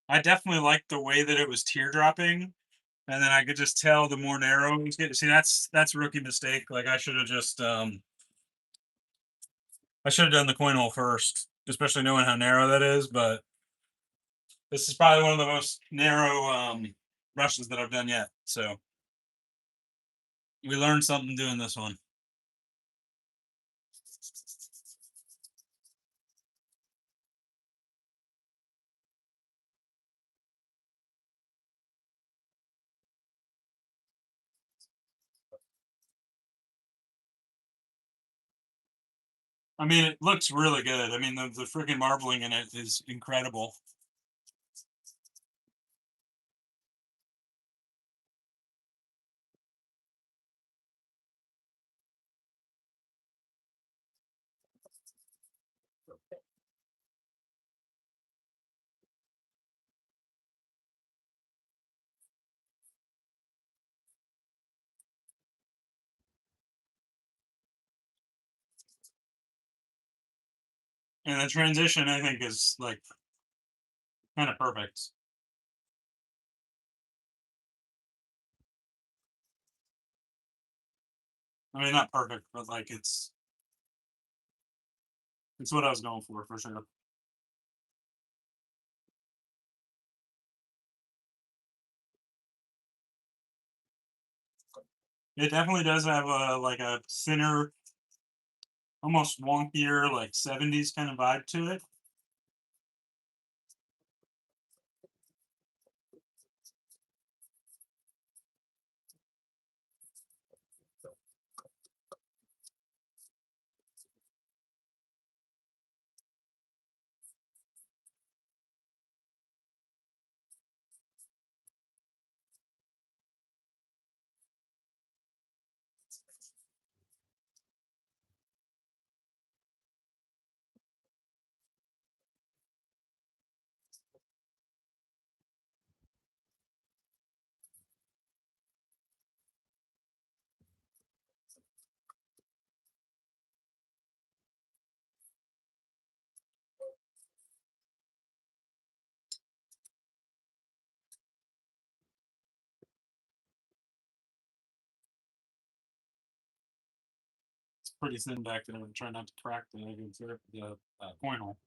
I definitely liked the way that it was teardropping, and then I could just tell the more narrow it was getting. See, that's a rookie mistake. Like I should have just I should have done the coin hole first, especially knowing how narrow that is. But this is probably one of the most narrow brushes that I've done yet. So we learned something doing this one. I mean, it looks really good. I mean, the freaking marbling in it is incredible. And the transition, I think, is like kind of perfect. I mean, not perfect, but like it's what I was going for sure. It definitely does have a like a thinner, almost wonkier, like 70s kind of vibe to it. It's pretty thin back there. I'm trying not to crack the point hole.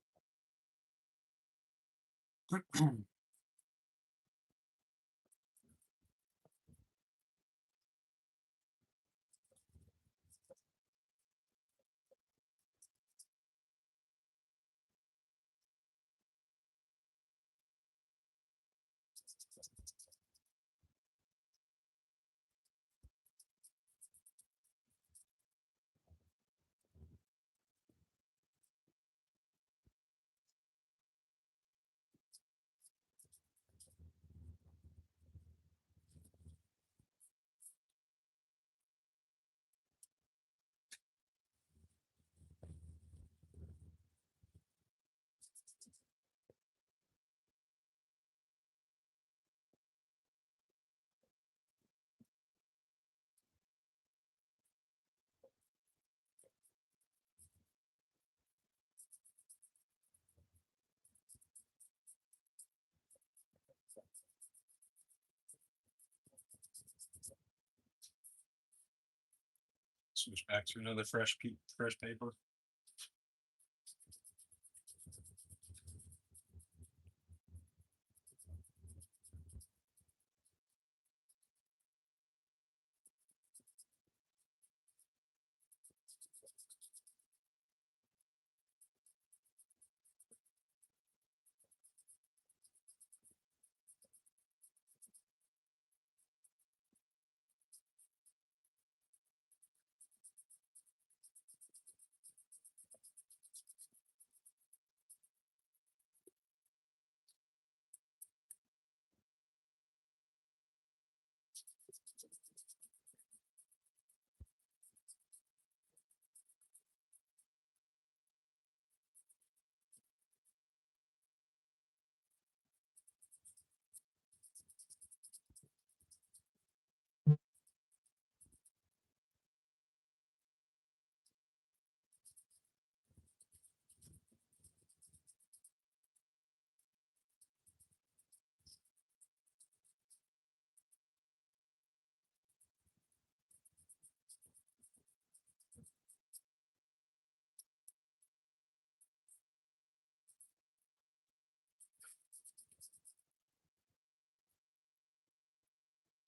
Switch back to another fresh paper.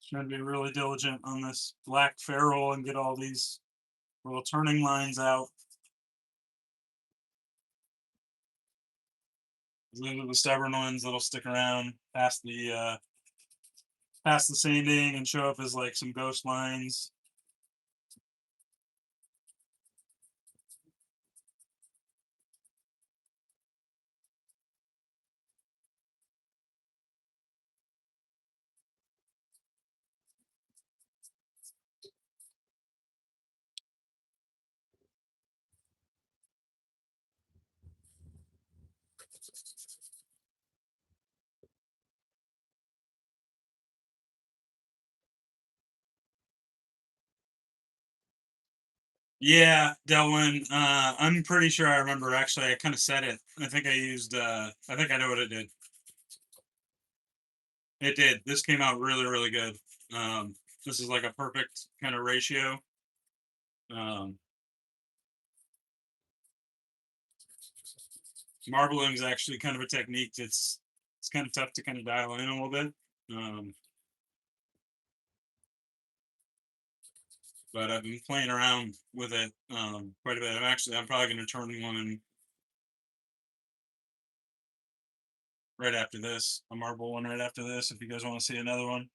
Trying to be really diligent on this black ferrule and get all these little turning lines out. The stubborn ones that'll stick around past the sanding and show up as like some ghost lines. Yeah, Delwyn. I'm pretty sure I remember. Actually, I kind of said it. I think I used. I think I know what it did. It did. This came out really, really good. This is like a perfect kind of ratio. Um, Marbling is actually kind of a technique it's kind of tough to kind of dial in a little bit. Um, but I've been playing around with it quite a bit. I'm probably going to turn one in right after this, a marble one right after this. If you guys want to see another one.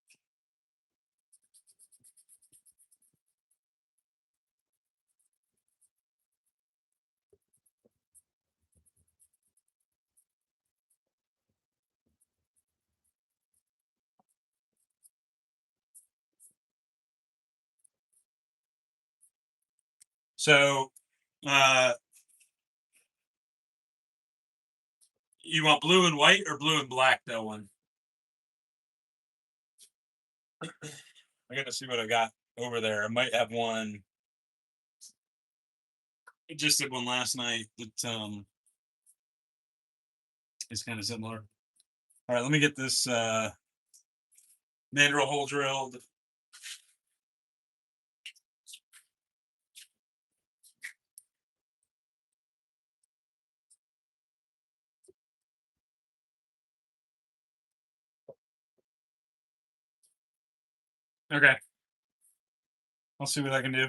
So, uh, you want blue and white or blue and black? That one. I got to see what I got over there. I might have one. I just did one last night that is kind of similar. All right, let me get this mandrel hole drilled. Okay, I'll see what I can do.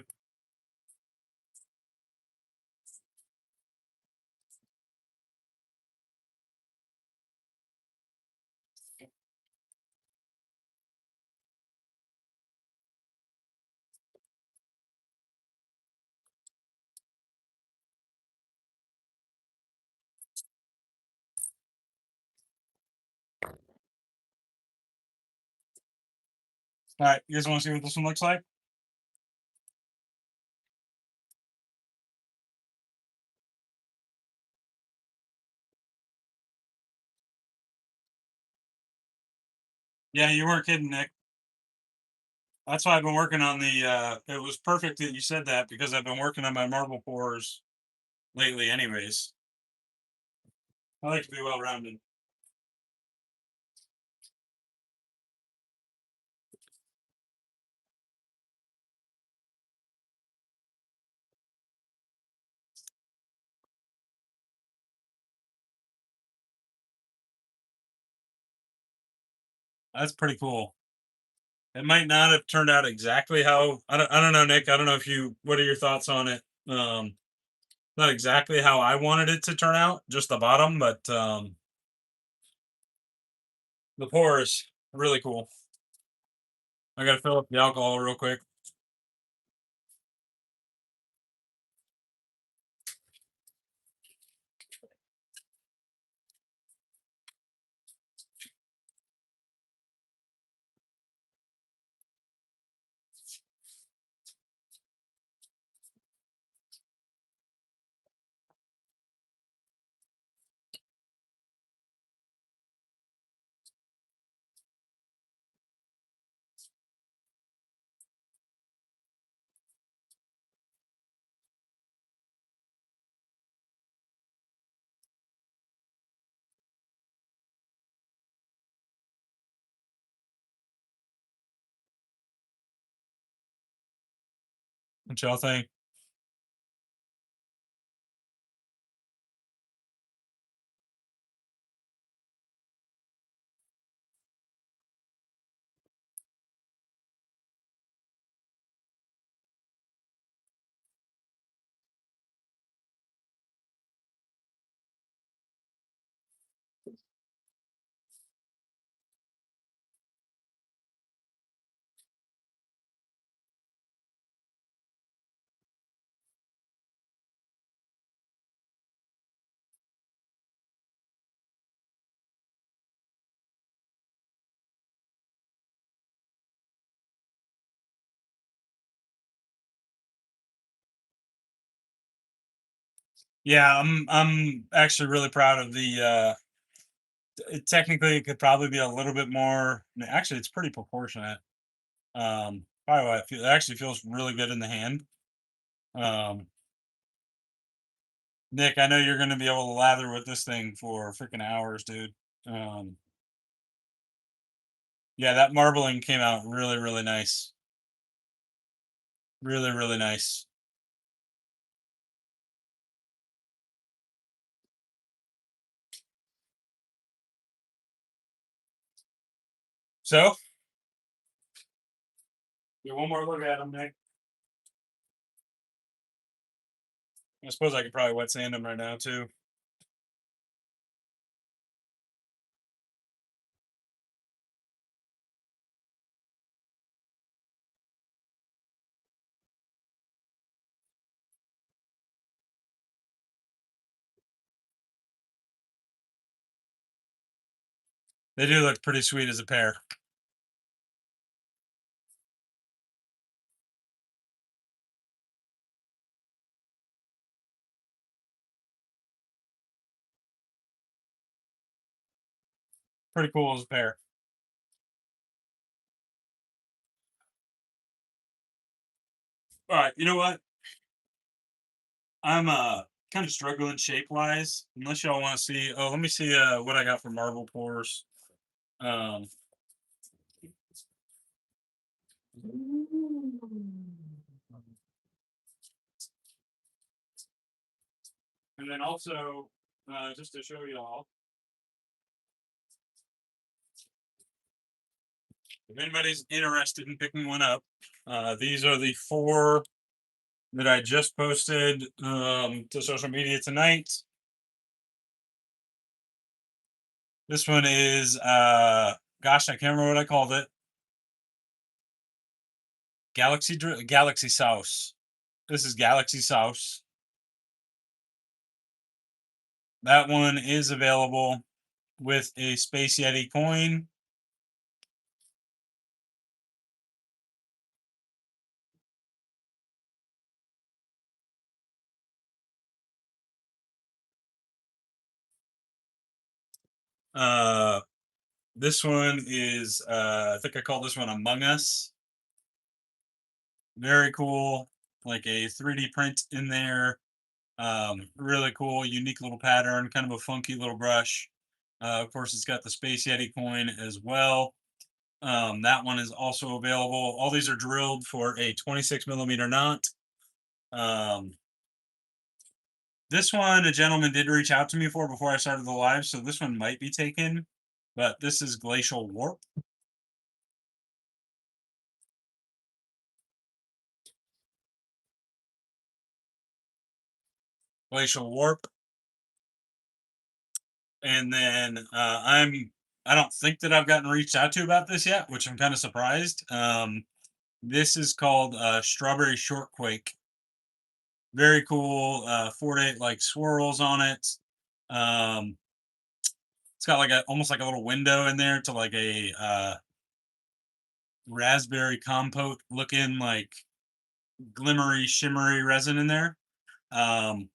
All right, you guys want to see what this one looks like? Yeah, you weren't kidding, Nick. That's why I've been working on the. It was perfect that you said that because I've been working on my marble pours lately, anyways. I like to be well rounded. That's pretty cool. It might not have turned out exactly how I don't know, Nick. I don't know if you what are your thoughts on it? Not exactly how I wanted it to turn out, just the bottom, but the pour is really cool. I gotta fill up the alcohol real quick. What y'all think? Yeah, I'm actually really proud of the technically it could probably be a little bit more actually it's pretty proportionate. Probably what I feel it actually feels really good in the hand. Nick, I know you're going to be able to lather with this thing for freaking hours, dude. Um, yeah, that marbling came out really, really nice. Really, really nice. So, get one more look at them, Nick. I suppose I could probably wet sand them right now too. They do look pretty sweet as a pair. Pretty cool as a pair. All right, you know what? I'm kind of struggling shape wise. Unless y'all want to see. Oh, let me see what I got for marble pours. Um, and then also just to show y'all, if anybody's interested in picking one up, these are the 4 that I just posted to social media tonight. This one is gosh, I can't remember what I called it. Galaxy Sauce. This is Galaxy Sauce. That one is available with a Space Yeti coin. Uh, this one is I think I call this one Among Us. Very cool, like a 3D print in there. Really cool, unique little pattern, kind of a funky little brush. Of course, it's got the Space Yeti coin as well. That one is also available. All these are drilled for a 26 millimeter knot. Um, this one, a gentleman did reach out to me for before I started the live, so this one might be taken. But this is Glacial Warp. Glacial Warp. And then I don't think that I've gotten reached out to about this yet, which I'm kind of surprised. This is called Strawberry Shortquake. Very cool. 4 to 8 like swirls on it. Um, it's got like a almost like a little window in there to like a raspberry compote looking like glimmery, shimmery resin in there. Um,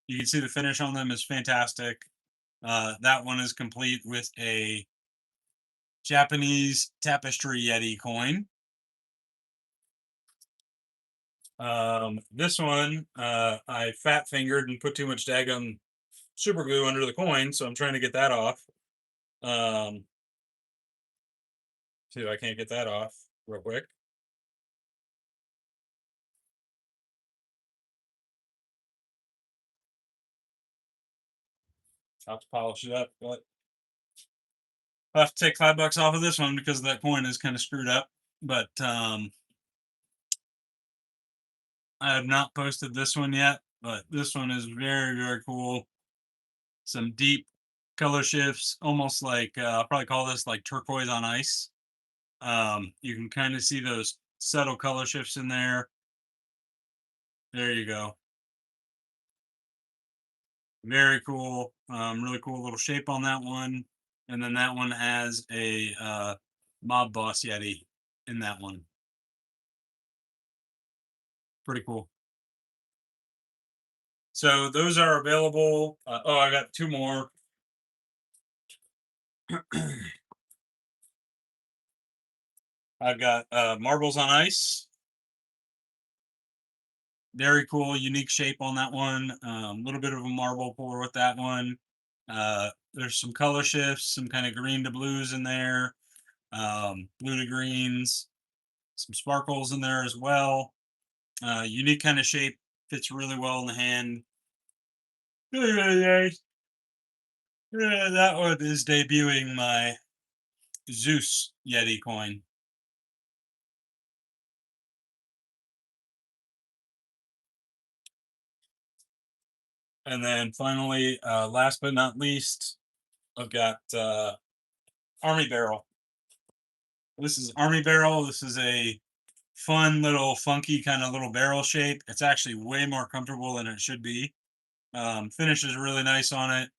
you can see the finish on them is fantastic. That one is complete with a Japanese tapestry Yeti coin. This one, I fat fingered and put too much daggum super glue under the coin, so I'm trying to get that off. See if I can't get that off real quick. I'll have to polish it up, but I'll have to take $5 off of this one because that coin is kind of screwed up. But I have not posted this one yet, but this one is very, very cool. Some deep color shifts, almost like I'll probably call this like turquoise on ice. You can kind of see those subtle color shifts in there. There you go. Very cool. Really cool little shape on that one. And then that one has a Mob Boss Yeti in that one. Pretty cool. So those are available. Oh, I got 2 more. I've got Marbles on Ice. Very cool, unique shape on that one. A little bit of a marble pour with that one. There's some color shifts, some kind of green to blues in there, blue to greens, some sparkles in there as well. Unique kind of shape, fits really well in the hand. Really, really nice. That one is debuting my Zeus Yeti coin. And then finally, last but not least, I've got Army Barrel. This is Army Barrel. This is a fun little funky kind of little barrel shape. It's actually way more comfortable than it should be. Finish is really nice on it.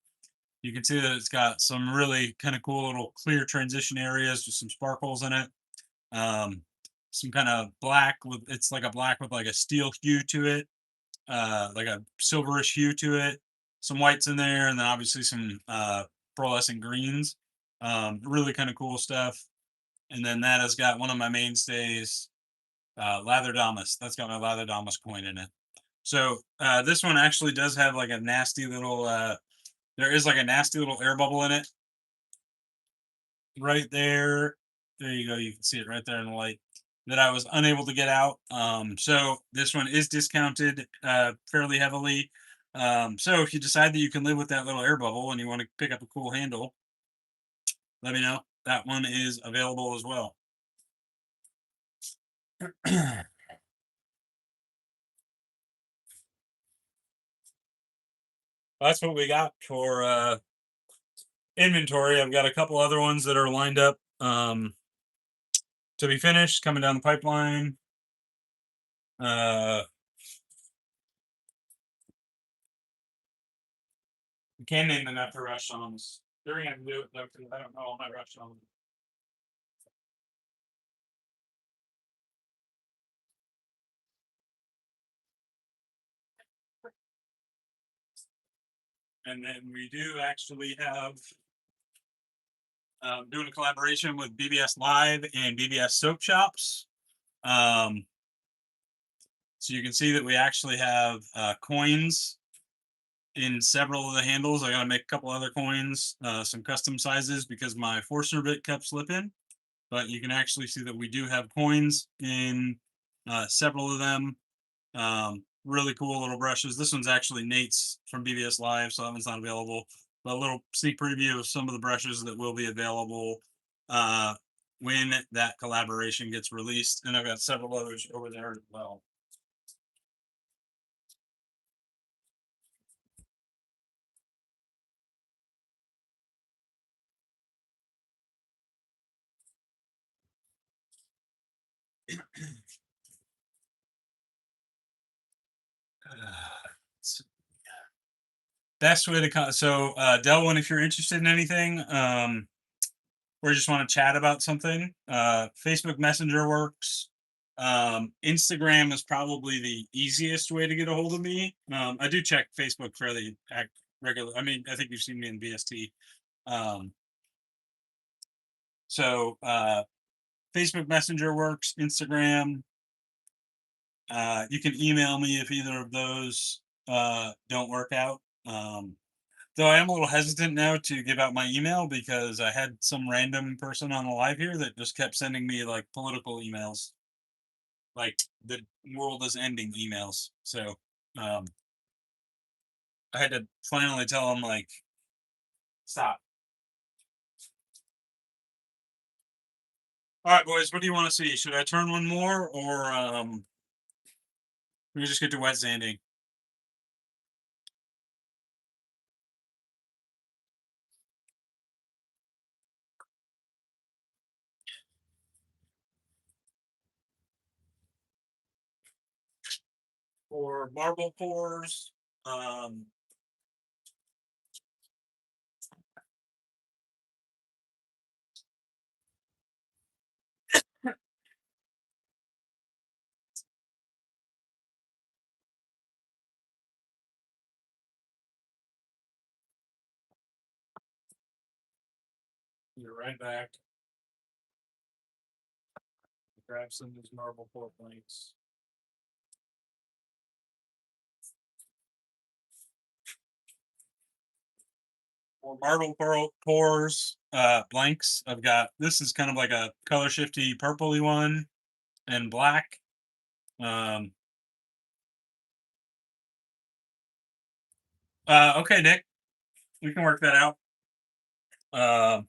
You can see that it's got some really kind of cool little clear transition areas with some sparkles in it. Um, some kind of black with it's like a black with like a steel hue to it, like a silverish hue to it. Some whites in there, and then obviously some pearlescent greens. Really kind of cool stuff. And then that has got one of my mainstays, Lathered Yeti. That's got my Lathered Yeti coin in it. So this one actually does have like a nasty little. There is like a nasty little air bubble in it, right there. There you go. You can see it right there in the light that I was unable to get out. So this one is discounted fairly heavily. So if you decide that you can live with that little air bubble and you want to pick up a cool handle, let me know. That one is available as well. That's what we got for inventory. I've got a couple other ones that are lined up to be finished, coming down the pipeline. We can name them after restaurants. They're gonna do it though, because I don't know all my restaurants. And then we do actually have doing a collaboration with BBS Live and BBS Soap Shops. Um, so you can see that we actually have coins in several of the handles. I got to make a couple other coins, some custom sizes because my Forstner bit kept slipping. But you can actually see that we do have coins in several of them. Really cool little brushes. This one's actually Nate's from BBS Live, so that one's not available. But a little sneak preview of some of the brushes that will be available uh, when that collaboration gets released. And I've got several others over there as well. Best way to so Delwyn, if you're interested in anything, or just want to chat about something, Facebook Messenger works. Instagram is probably the easiest way to get a hold of me. I do check Facebook fairly regular. I mean, I think you've seen me in VST. Um, so Facebook Messenger works. Instagram. You can email me if either of those don't work out. Though I am a little hesitant now to give out my email because I had some random person on the live here that just kept sending me like political emails, like the world is ending emails. So um, I had to finally tell him like, stop. All right, boys, what do you want to see? Should I turn one more or we just get to wet sanding? For marble pours, you're right back. Grab some of these marble pour planks. For marble pores, blanks, I've got this is kind of like a color shifty purpley one and black. Um, okay, Nick, we can work that out. Uh,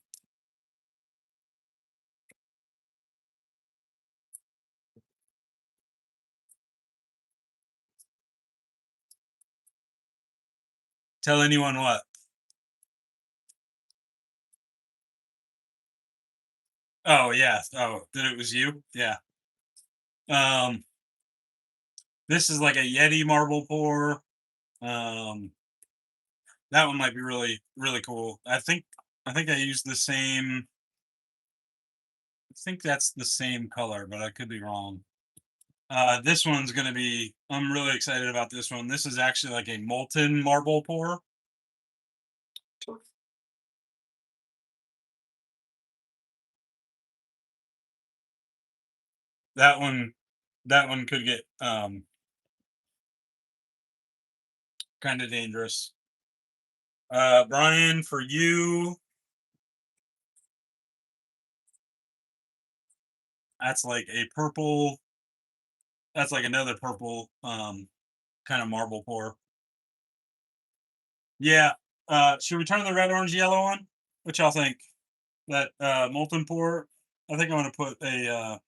tell anyone what? Oh yeah. Oh, that it was you? Yeah. Um, this is like a Yeti marble pour. Um, that one might be really really cool. I think I used the same. I think that's the same color, but I could be wrong. This one's gonna be. I'm really excited about this one. This is actually like a molten marble pour. That one, that one could get kind of dangerous. Brian, for you, that's like a purple. That's like another purple kind of marble pour. Yeah. Should we turn the red, orange, yellow on? What y'all think? That molten pour. I think I'm gonna put a.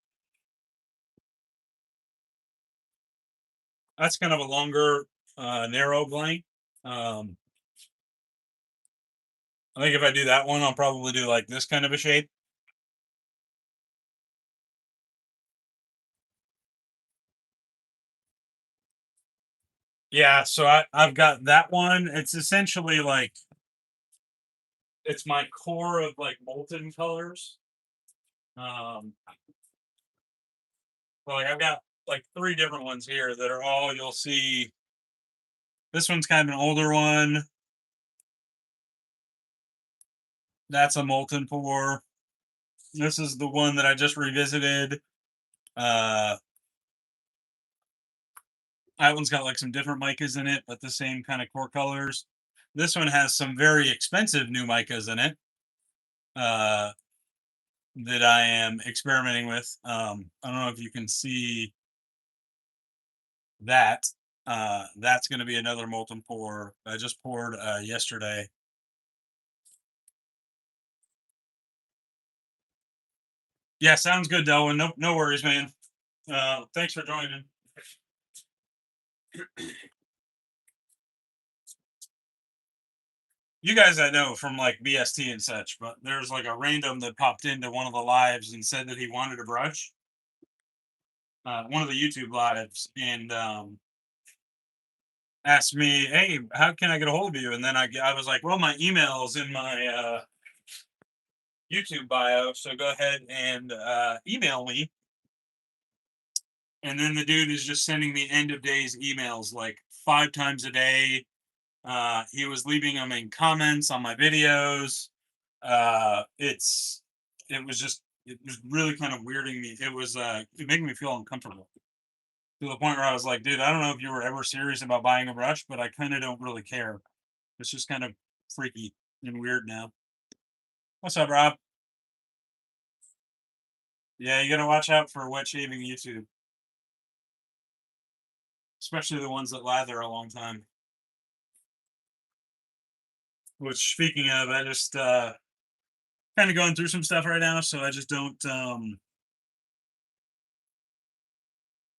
That's kind of a longer, narrow blank. Um, I think if I do that one, I'll probably do like this kind of a shape. Yeah, so I've got that one. It's essentially like it's my core of like molten colors. Um, but like I've got like three different ones here that are all you'll see. This one's kind of an older one. That's a molten pour. This is the one that I just revisited. Uh, that one's got like some different micas in it, but the same kind of core colors. This one has some very expensive new micas in it. Uh, that I am experimenting with. I don't know if you can see that. That's going to be another molten pour. I just poured yesterday. Yeah, sounds good, Delwyn. No, no worries, man. Thanks for joining. You guys I know from like BST and such, but there's like a random that popped into one of the lives and said that he wanted a brush. One of the YouTube lives, and asked me, "Hey, how can I get a hold of you?" And then I was like, "Well, my email is in my YouTube bio, so go ahead and email me." And then the dude is just sending me end of days emails like 5 times a day. He was leaving them in comments on my videos. It was just it was really kind of weirding me. It made me feel uncomfortable to the point where I was like, dude, I don't know if you were ever serious about buying a brush, but I kind of don't really care. It's just kind of freaky and weird now. What's up, Rob? Yeah, you gotta watch out for wet shaving YouTube, especially the ones that lather a long time. Which, speaking of, I just kind of going through some stuff right now, so I just don't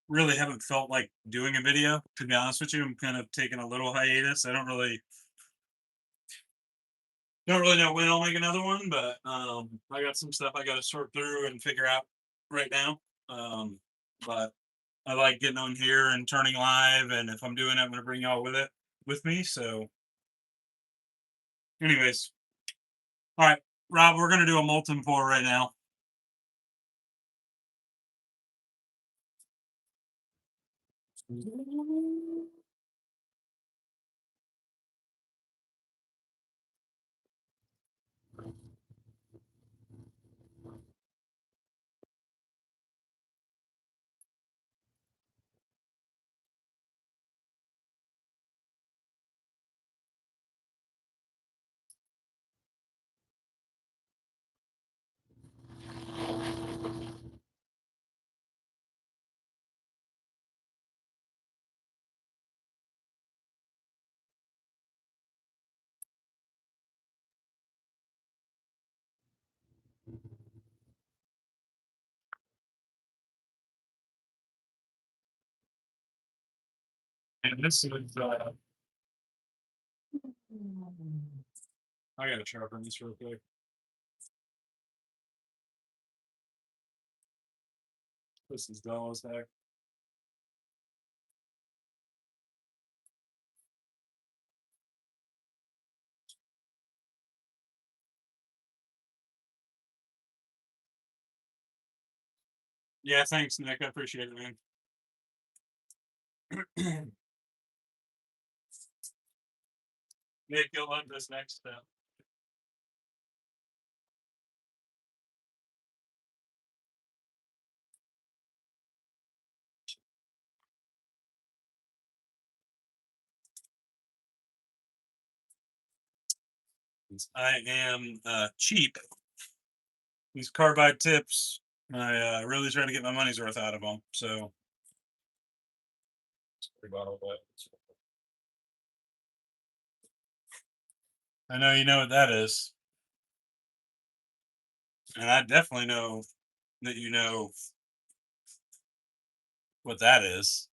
really haven't felt like doing a video. To be honest with you, I'm kind of taking a little hiatus. I don't really know when I'll make another one, but I got some stuff I got to sort through and figure out right now. But I like getting on here and turning live, and if I'm doing it, I'm going to bring y'all with me. So, anyways, all right, Rob, we're going to do a molten pour right now. And this is I gotta sharpen this real quick. This is dull as heck. Yeah, thanks, Nick. I appreciate it, man. Nick, you'll love this next step. I am cheap. These carbide tips, I really try to get my money's worth out of them. So, I know you know what that is, and I definitely know that you know what that is.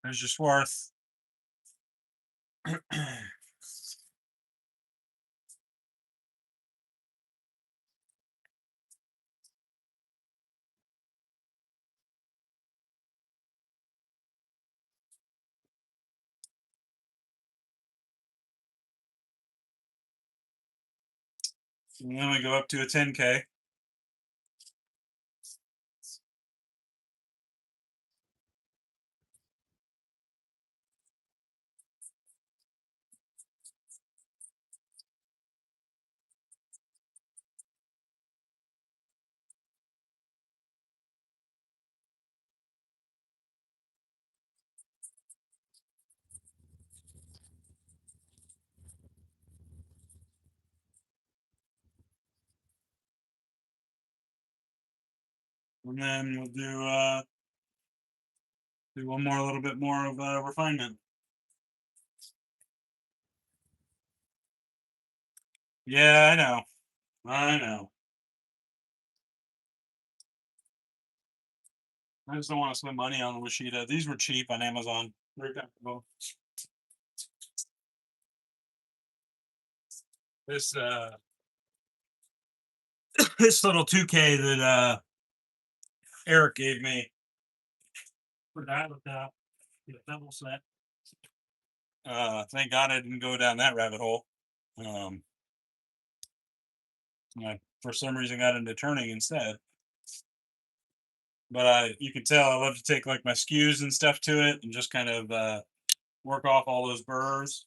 There's your Swarth. And then we go up to a 10K. And then we'll do one more, a little bit more of refinement. Yeah, I know. I know. I just don't want to spend money on the Washita. These were cheap on Amazon. Very comfortable. This this little 2K that Eric gave me for that with the double set. Thank God I didn't go down that rabbit hole. I, for some reason, got into turning instead. But you can tell I love to take like my skews and stuff to it and just kind of work off all those burrs.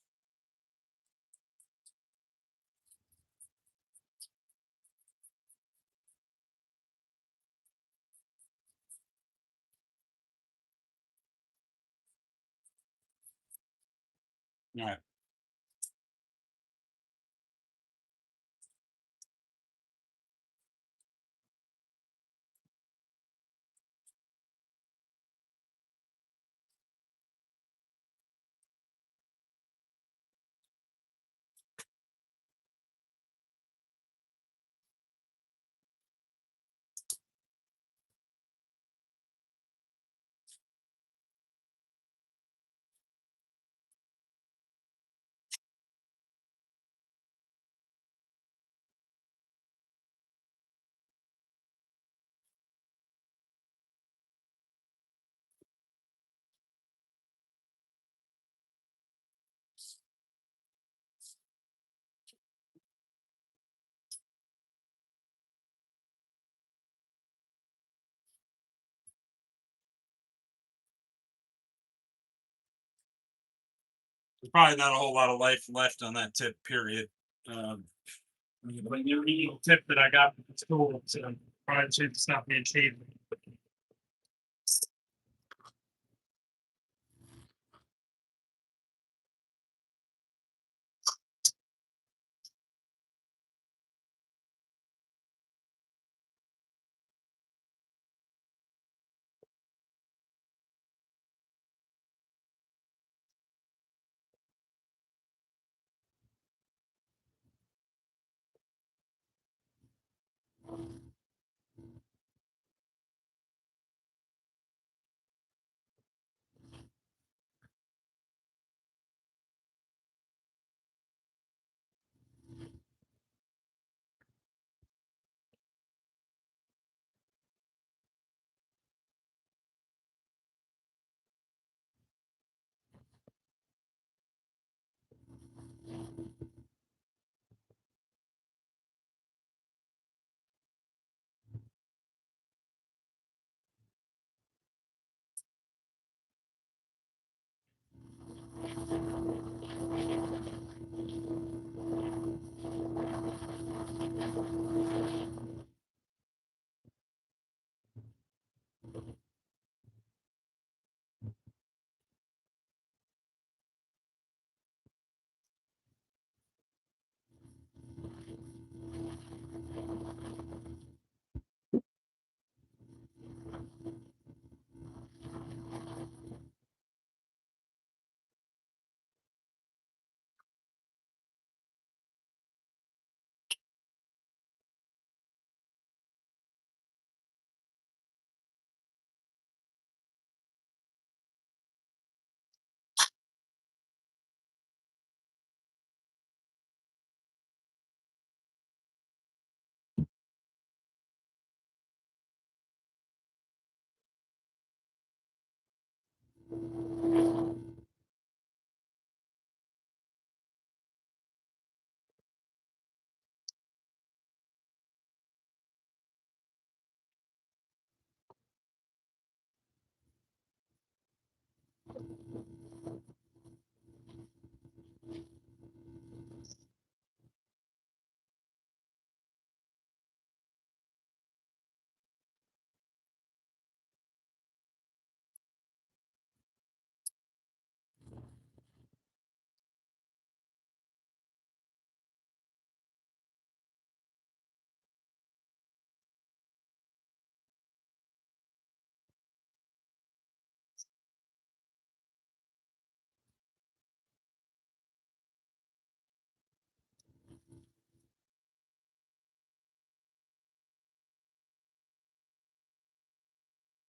All right. There's probably not a whole lot of life left on that tip, period. Um, But you need a tip that I got from school, so probably should stop being cheap.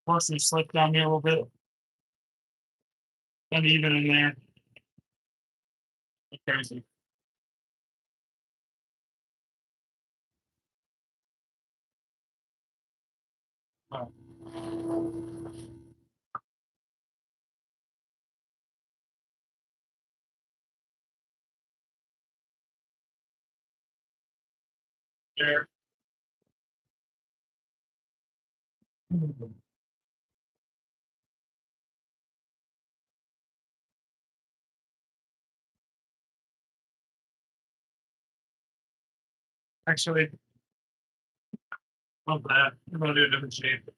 Plus, you slip down here a little bit, uneven in there. Crazy. Oh, there. Actually, love that. I'm gonna do a different shape.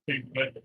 Okay, but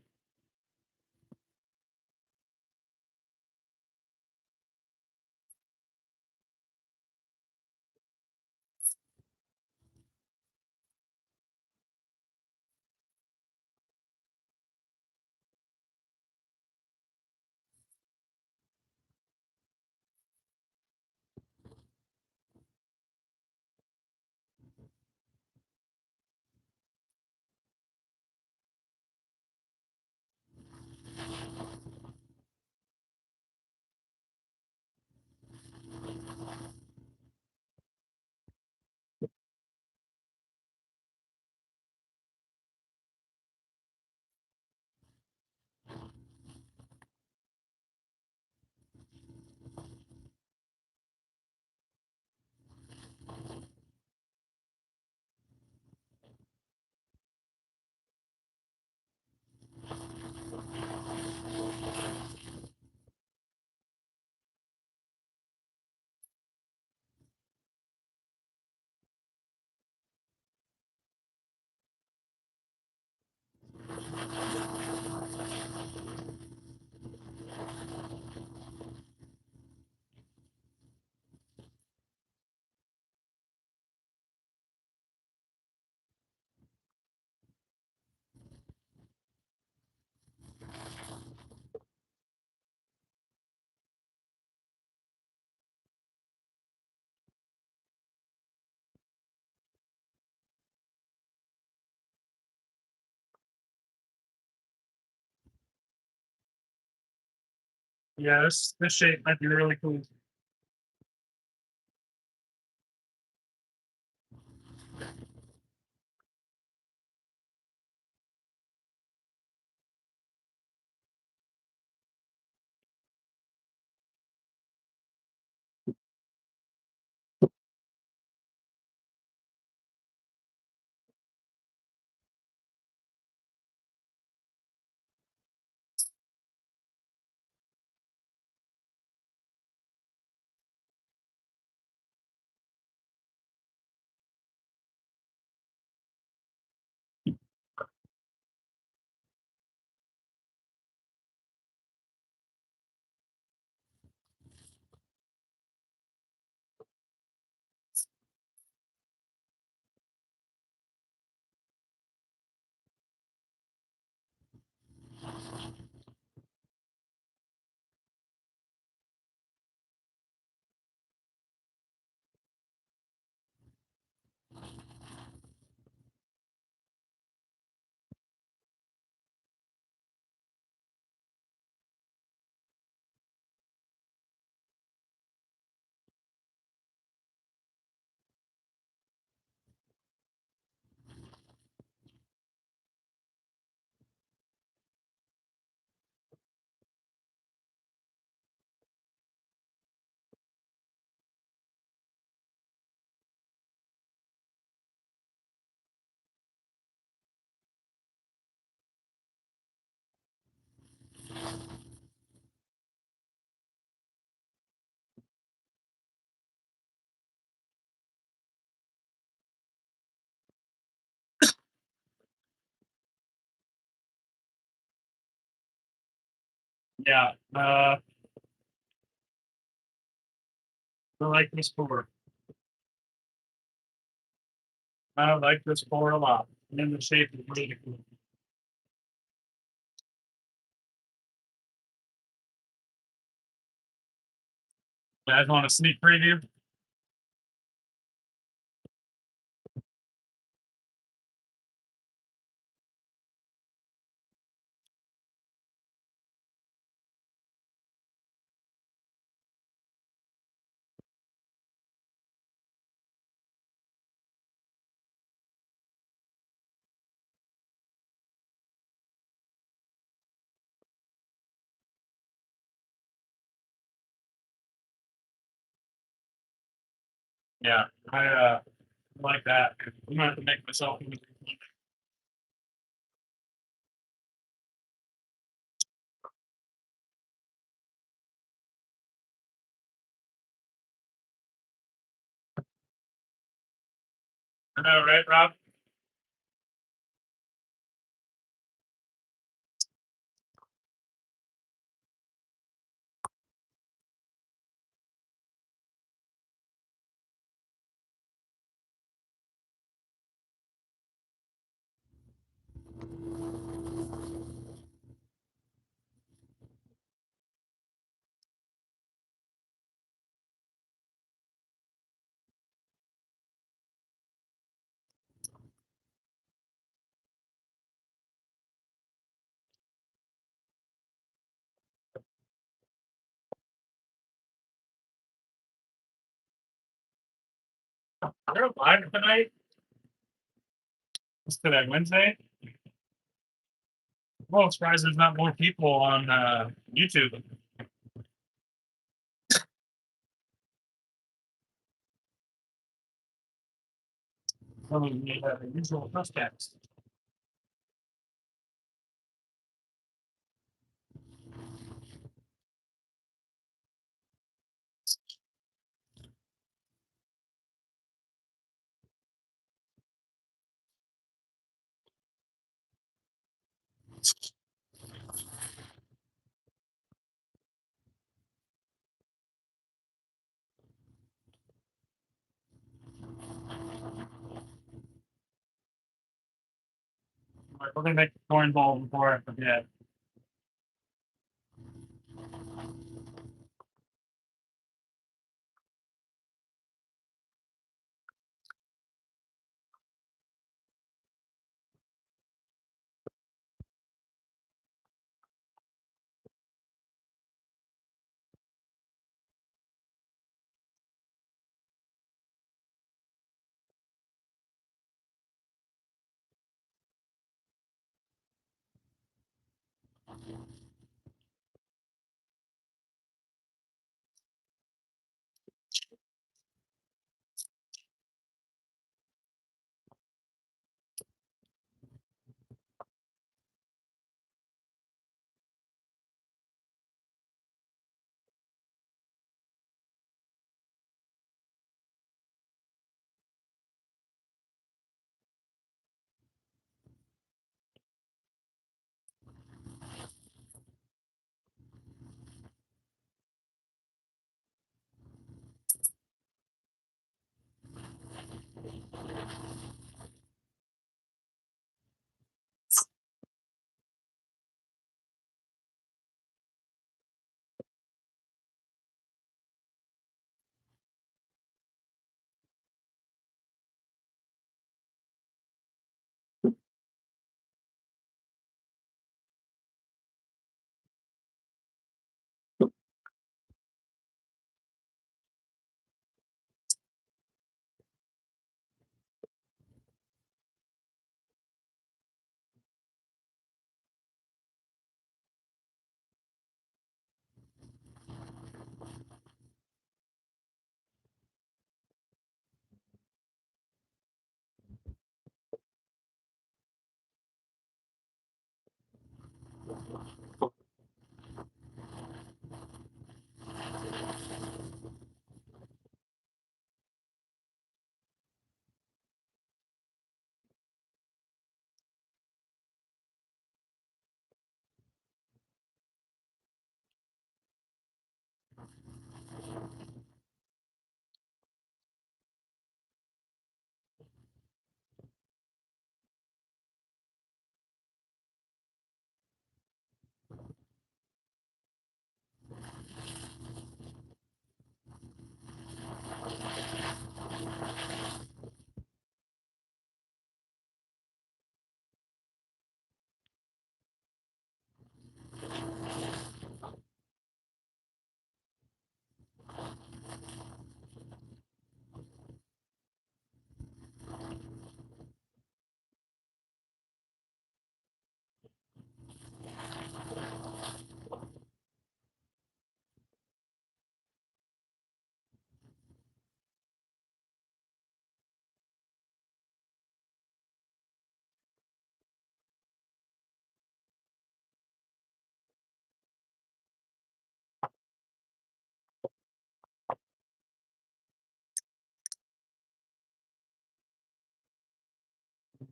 Yeah, this shape might be really cool. Yeah. I like this board. I like this board a lot. And the shape is really cool. You guys want a sneak preview? Yeah, I like that. I'm gonna have to make myself. I know, right, Rob? They're live tonight. It's today, Wednesday. Well, I'm surprised there's not more people on YouTube. Than the usual suspects. Like, we're gonna make the corn ball before I forget.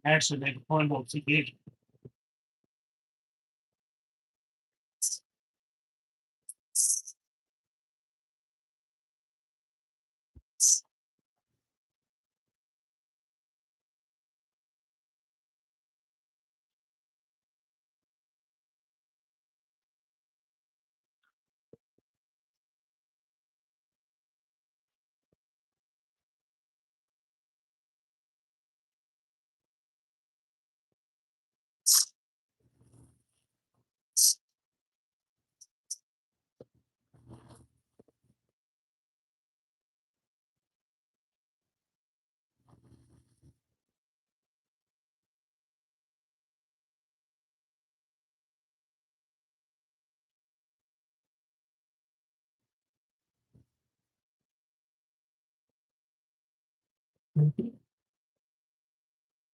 actually make a portable TV.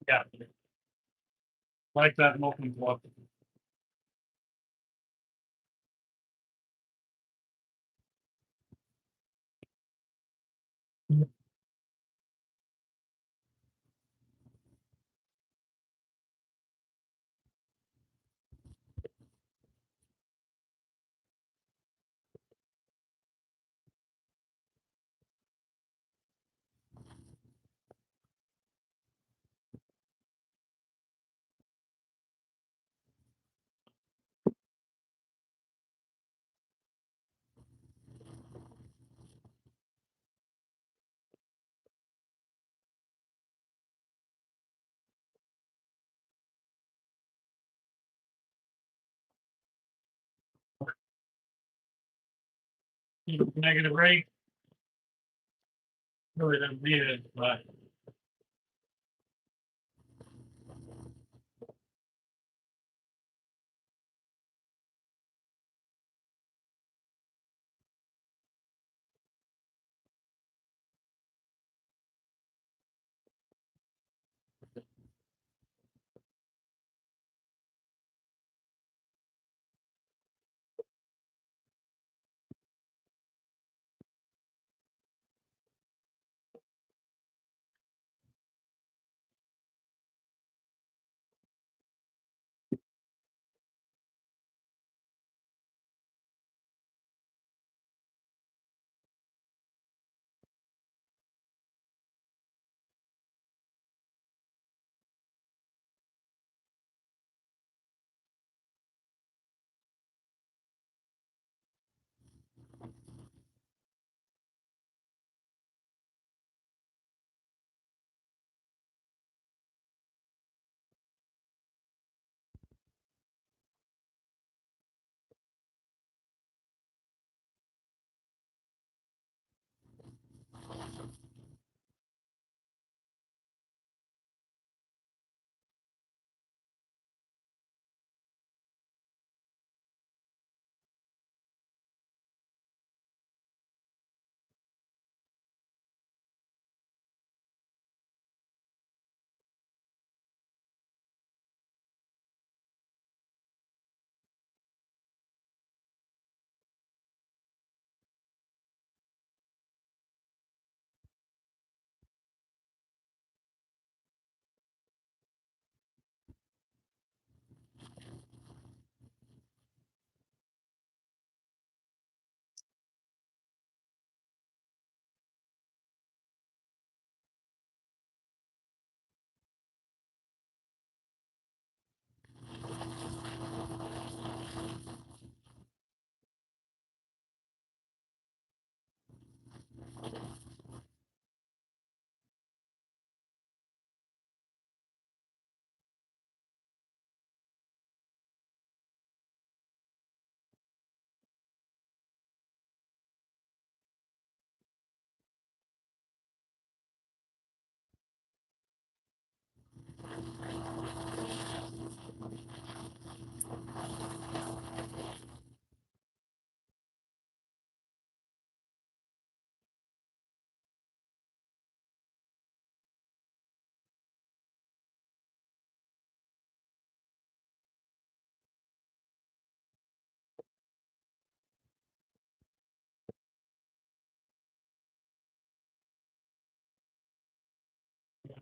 Yeah, like that molten block. Negative rate. Really didn't need it, but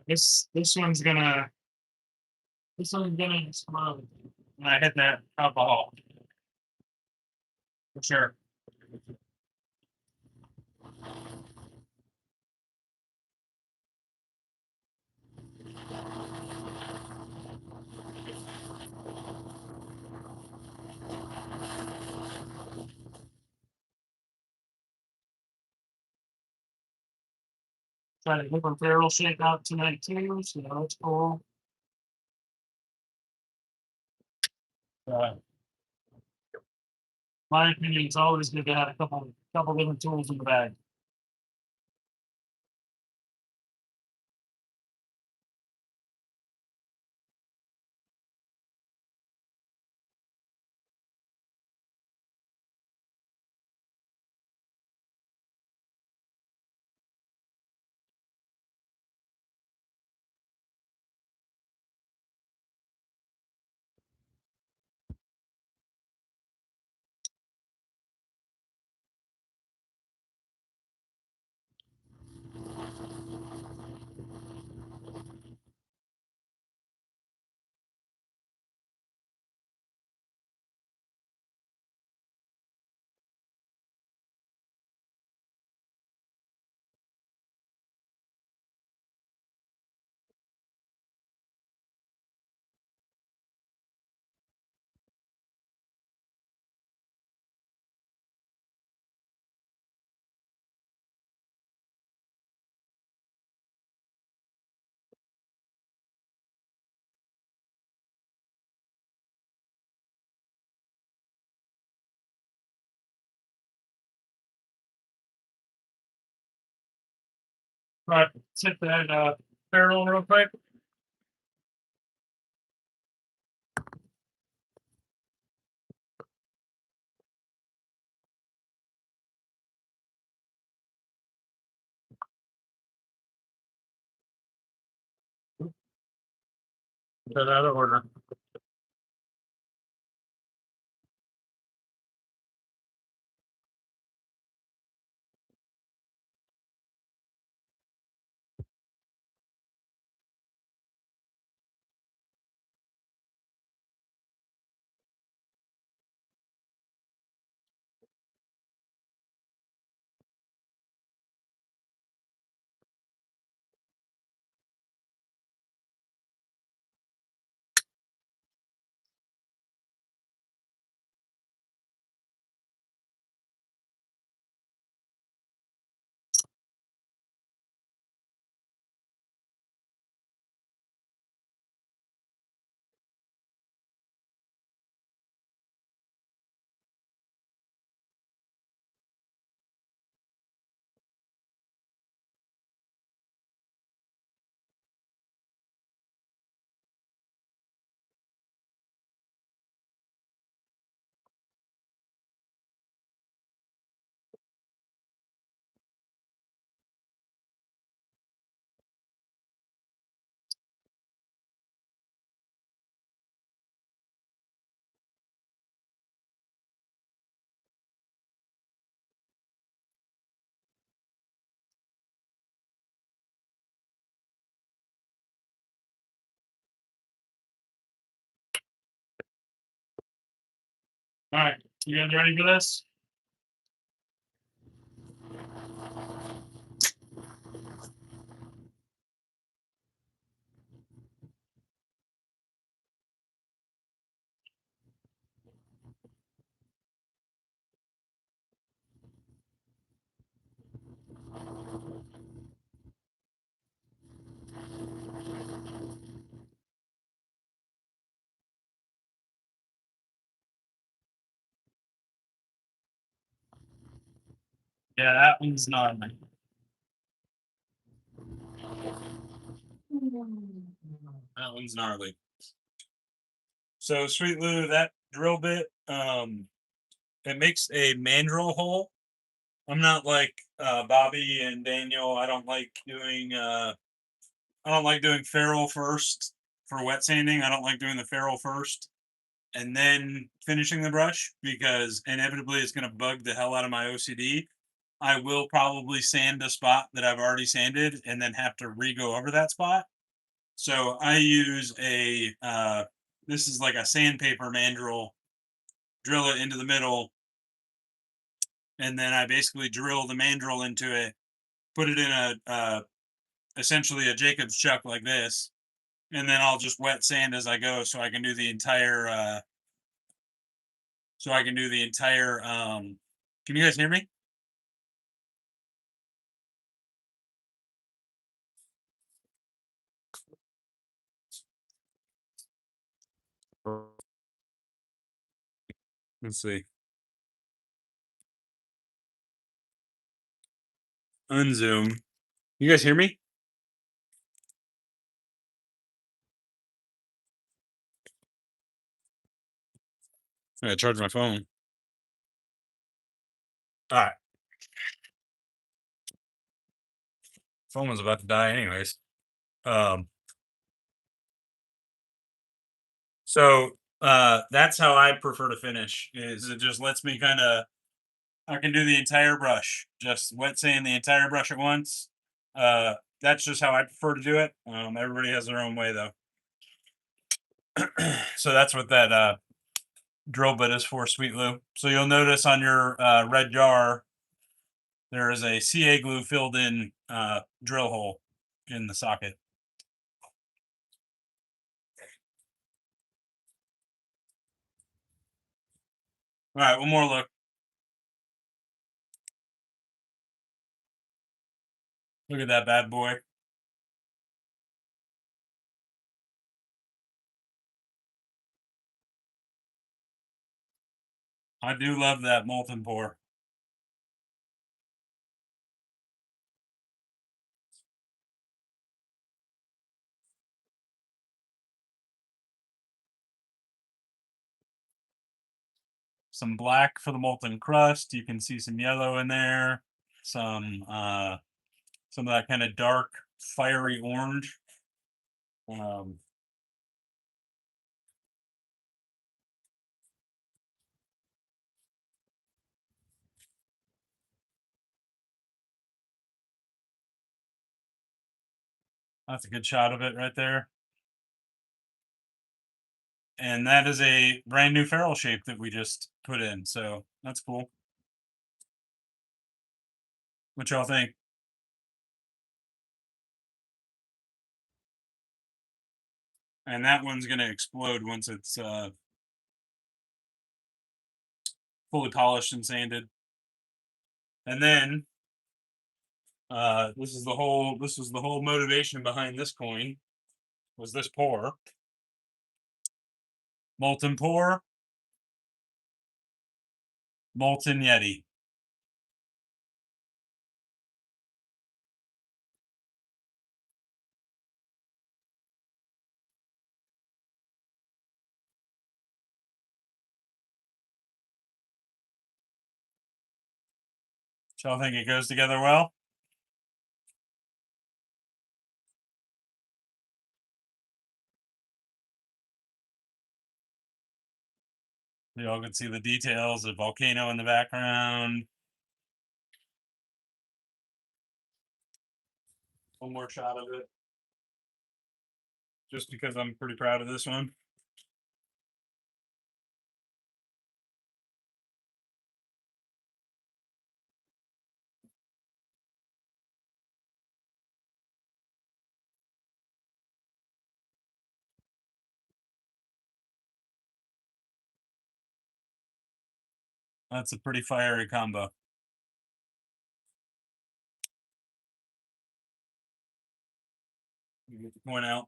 this one's gonna This one's gonna explode when I hit that alcohol. For sure. Try to different barrel shape out tonight too, so that's cool. Uh, my opinion is always good to have a couple different tools in the bag. Right, hit that barrel real quick. Get that out of order. All right, you guys ready for this? Yeah, that one's not. That one's gnarly. So Sweet Lou, that drill bit, it makes a mandrel hole. I'm not like Bobby and Daniel. I don't like doing ferrule first for wet sanding. I don't like doing the ferrule first and then finishing the brush because inevitably it's going to bug the hell out of my OCD. I will probably sand a spot that I've already sanded and then have to re-go over that spot. So I use a this is like a sandpaper mandrel, drill it into the middle, and then I basically drill the mandrel into it, put it in a essentially a Jacob's chuck like this, and then I'll just wet sand as I go, so I can do the entire can you guys hear me? Let's see. Unzoom. You guys hear me? I gotta charge my phone. All right. Phone was about to die anyways. Um so that's how I prefer to finish is it just lets me kind of I can do the entire brush, just wet sand the entire brush at once. That's just how I prefer to do it. Everybody has their own way though. So that's what that drill bit is for, Sweet Lou. So you'll notice on your red jar, there is a CA glue filled in drill hole in the socket. All right, one more look. Look at that bad boy. I do love that molten pour. Some black for the molten crust. You can see some yellow in there. Some of that kind of dark, fiery orange. Um, that's a good shot of it right there. And that is a brand new ferrule shape that we just put in. So that's cool. What y'all think? And that one's gonna explode once it's fully polished and sanded. And then this is the whole motivation behind this coin was this pour. Molten pour, molten Yeti. Y'all think it goes together well? Y'all can see the details, the volcano in the background. One more shot of it. Just because I'm pretty proud of this one. That's a pretty fiery combo. You get the point out.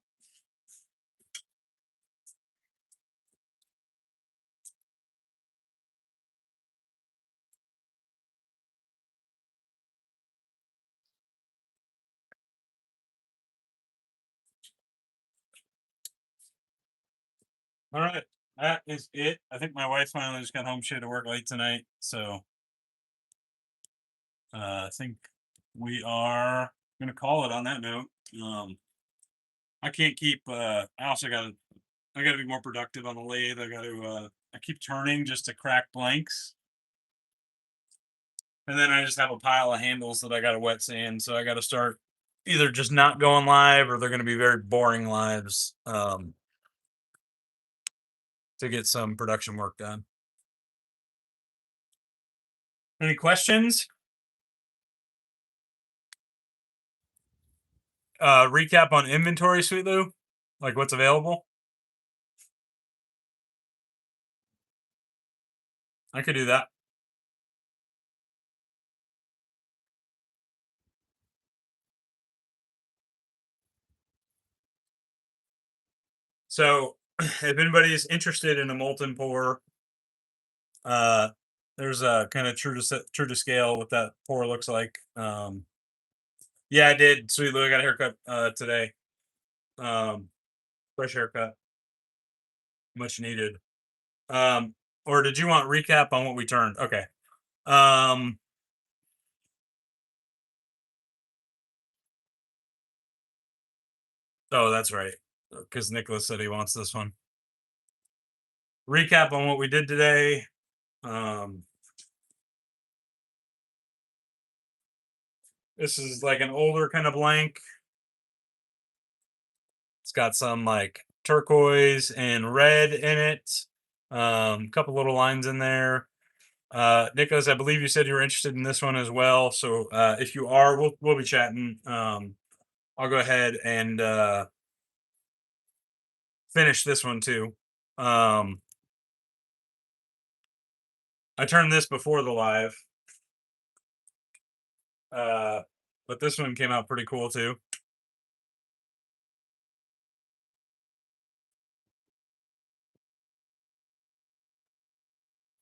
All right, that is it. I think my wife finally just got home. She had to work late tonight, so I think we are gonna call it on that note. I can't keep. I gotta be more productive on the lathe. I got to. I keep turning just to crack blanks, and then I just have a pile of handles that I got to wet sand. So I got to start either just not going live or they're going to be very boring lives to get some production work done. Any questions? Recap on inventory, Sweet Lou? Like what's available? I could do that. So if anybody's interested in a molten pour, there's a kind of true to scale what that pour looks like. Yeah, I did. Sweet Lou, I got a haircut today. Fresh haircut, much needed. Or did you want recap on what we turned? Okay. Oh, that's right. Because Nicholas said he wants this one. Recap on what we did today. This is like an older kind of blank. It's got some like turquoise and red in it. A couple little lines in there. Nicholas, I believe you said you were interested in this one as well. So if you are, we'll be chatting. I'll go ahead and finish this one too. I turned this before the live. But this one came out pretty cool too.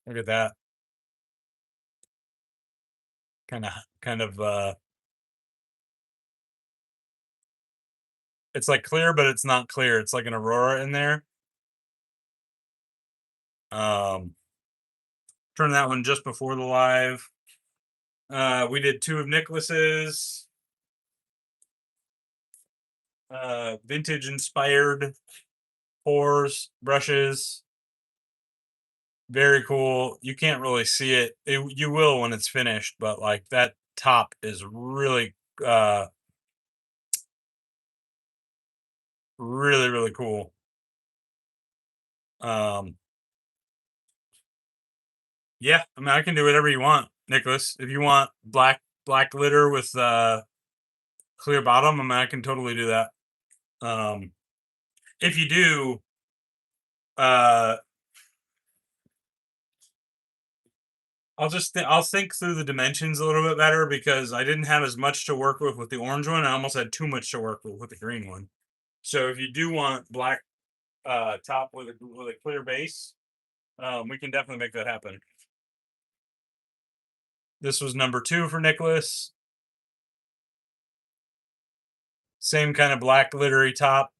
Look at that. Kind of it's like clear, but it's not clear. It's like an aurora in there. Turned that one just before the live. We did 2 of Nicholas's. Vintage inspired pours, brushes. Very cool. You can't really see it. You will when it's finished, but like that top is really really cool. Yeah, I mean I can do whatever you want, Nicholas. If you want black glitter with clear bottom, I mean I can totally do that. If you do, I'll think through the dimensions a little bit better because I didn't have as much to work with the orange one. I almost had too much to work with the green one. So if you do want black top with a clear base, we can definitely make that happen. This was number 2 for Nicholas. Same kind of black glittery top.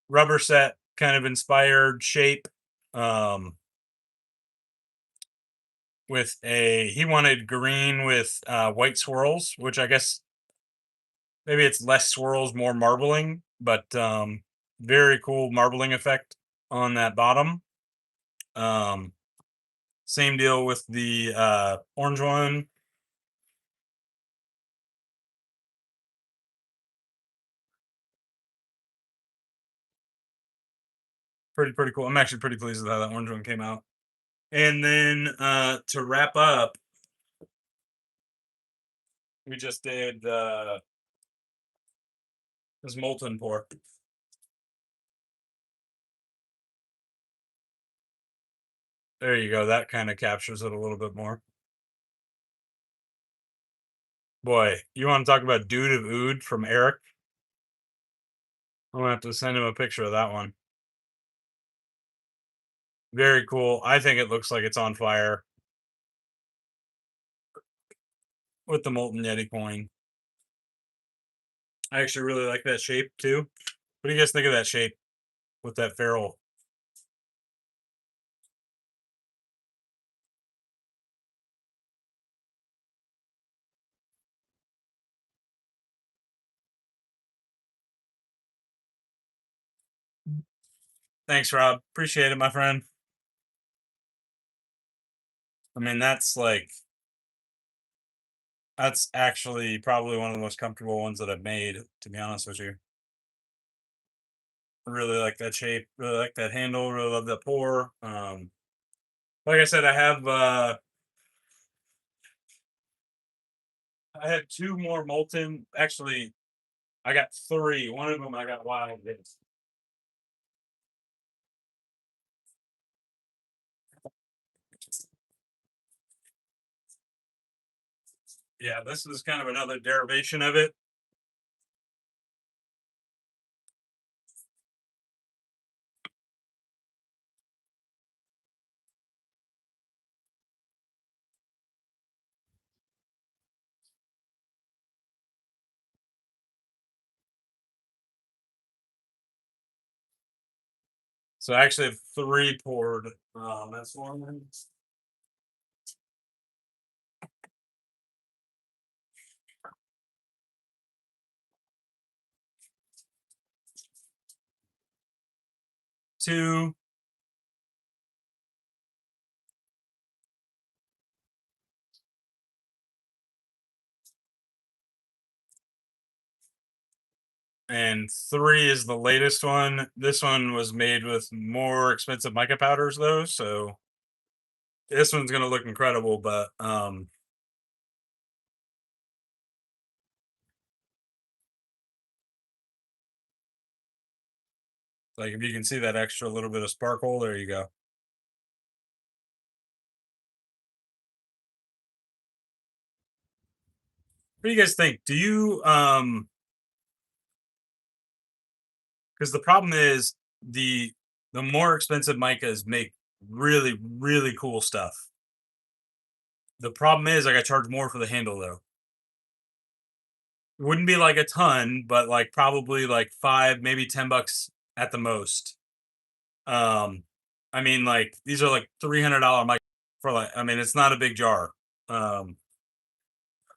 Rubber set, kind of inspired shape. With he wanted green with white swirls, which I guess maybe it's less swirls, more marbling, but very cool marbling effect on that bottom. Same deal with the orange one. Pretty cool. I'm actually pretty pleased with how that orange one came out. And then to wrap up, we just did this molten pour. There you go. That kind of captures it a little bit more. Boy, you want to talk about Dude of Oud from Eric? I'm gonna have to send him a picture of that one. Very cool. I think it looks like it's on fire with the Molten Yeti coin. I actually really like that shape too. What do you guys think of that shape with that ferrule? Thanks, Rob. Appreciate it, my friend. I mean, that's like That's actually probably one of the most comfortable ones that I've made, to be honest with you. I really like that shape, really like that handle, really love that pour. Like I said, I had two more molten. Actually, I got three. One of them I got wild. Yeah, this is kind of another derivation of it. So I actually have three poured. That's one. Two, and three is the latest one. This one was made with more expensive mica powders though, so this one's gonna look incredible. But like if you can see that extra little bit of sparkle, there you go. What do you guys think? Do you because the problem is the more expensive micas make really, really cool stuff. The problem is I got charged more for the handle though. It wouldn't be like a ton, but like probably like five, maybe $10 at the most. Um, I mean, like these are like $300 mic for like. I mean, it's not a big jar. Um,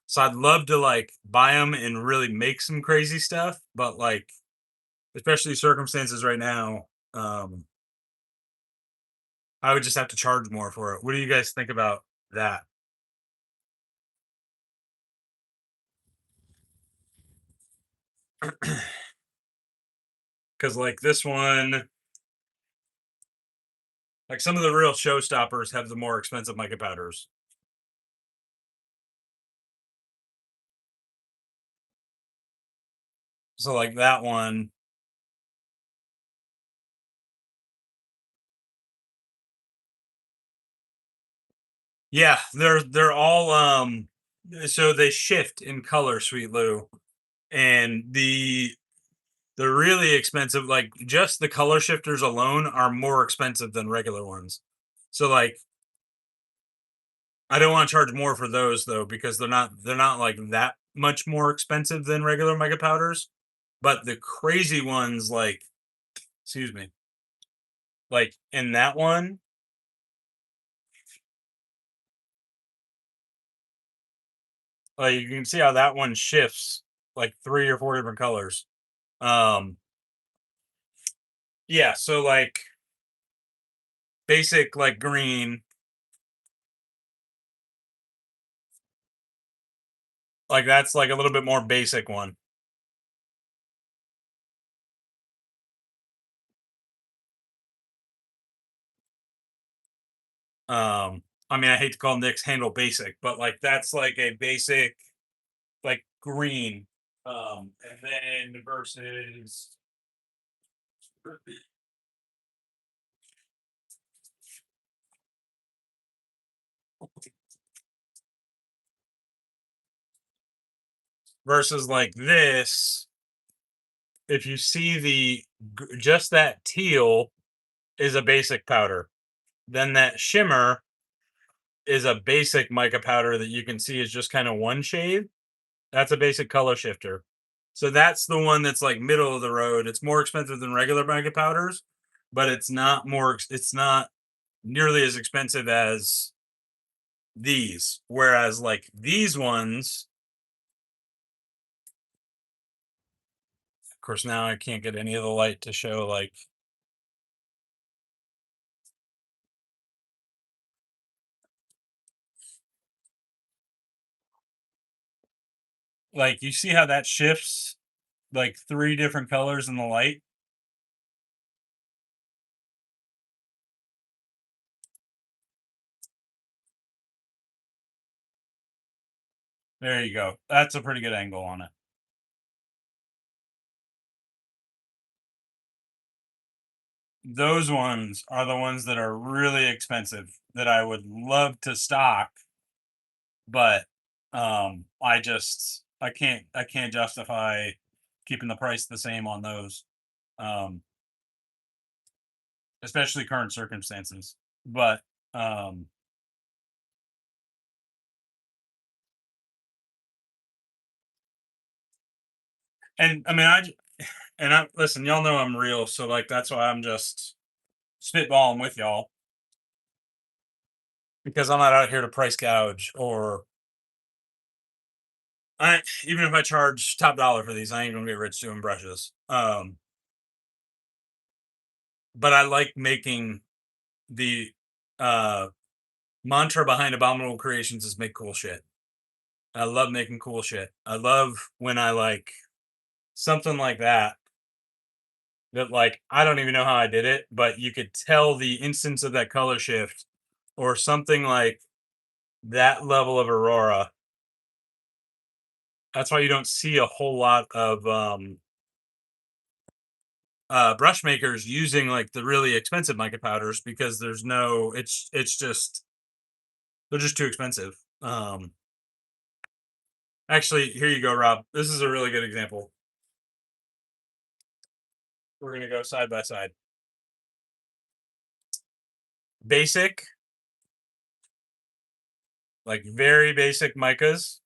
so I'd love to like buy them and really make some crazy stuff, but like, especially circumstances right now, I would just have to charge more for it. What do you guys think about that? Because like this one, like some of the real showstoppers have the more expensive mica powders. So like that one, yeah, they're all so they shift in color, Sweet Lou. And the really expensive, like just the color shifters alone are more expensive than regular ones. So like I don't want to charge more for those though, because they're not like that much more expensive than regular mega powders. But the crazy ones, like, excuse me, like in that one, like you can see how that one shifts like three or four different colors. Um, yeah, so like basic like green, like that's like a little bit more basic one. I mean, I hate to call Nick's handle basic, but like that's like a basic like green. And then versus like this, if you see just that teal is a basic powder. Then that shimmer is a basic mica powder that you can see is just kind of one shade. That's a basic color shifter. So that's the one that's like middle of the road. It's more expensive than regular mica powders, but it's not nearly as expensive as these. Whereas like these ones, of course, now I can't get any of the light to show like Like, you see how that shifts like 3 different colors in the light? There you go. That's a pretty good angle on it. Those ones are the ones that are really expensive that I would love to stock, but I can't justify keeping the price the same on those. Um especially current circumstances. But um and I mean and I listen, y'all know I'm real, so like that's why I'm just spitballing with y'all because I'm not out here to price gouge or I even if I charge top dollar for these, I ain't gonna get rich doing brushes. But I like making the uh mantra behind Abominable Creations is make cool shit. I love making cool shit. I love when I like something like that like I don't even know how I did it, but you could tell the instance of that color shift or something like that level of aurora. That's why you don't see a whole lot of brush makers using like the really expensive mica powders because there's no it's just they're just too expensive. Actually, here you go, Rob. This is a really good example. We're gonna go side by side. Basic, like very basic micas,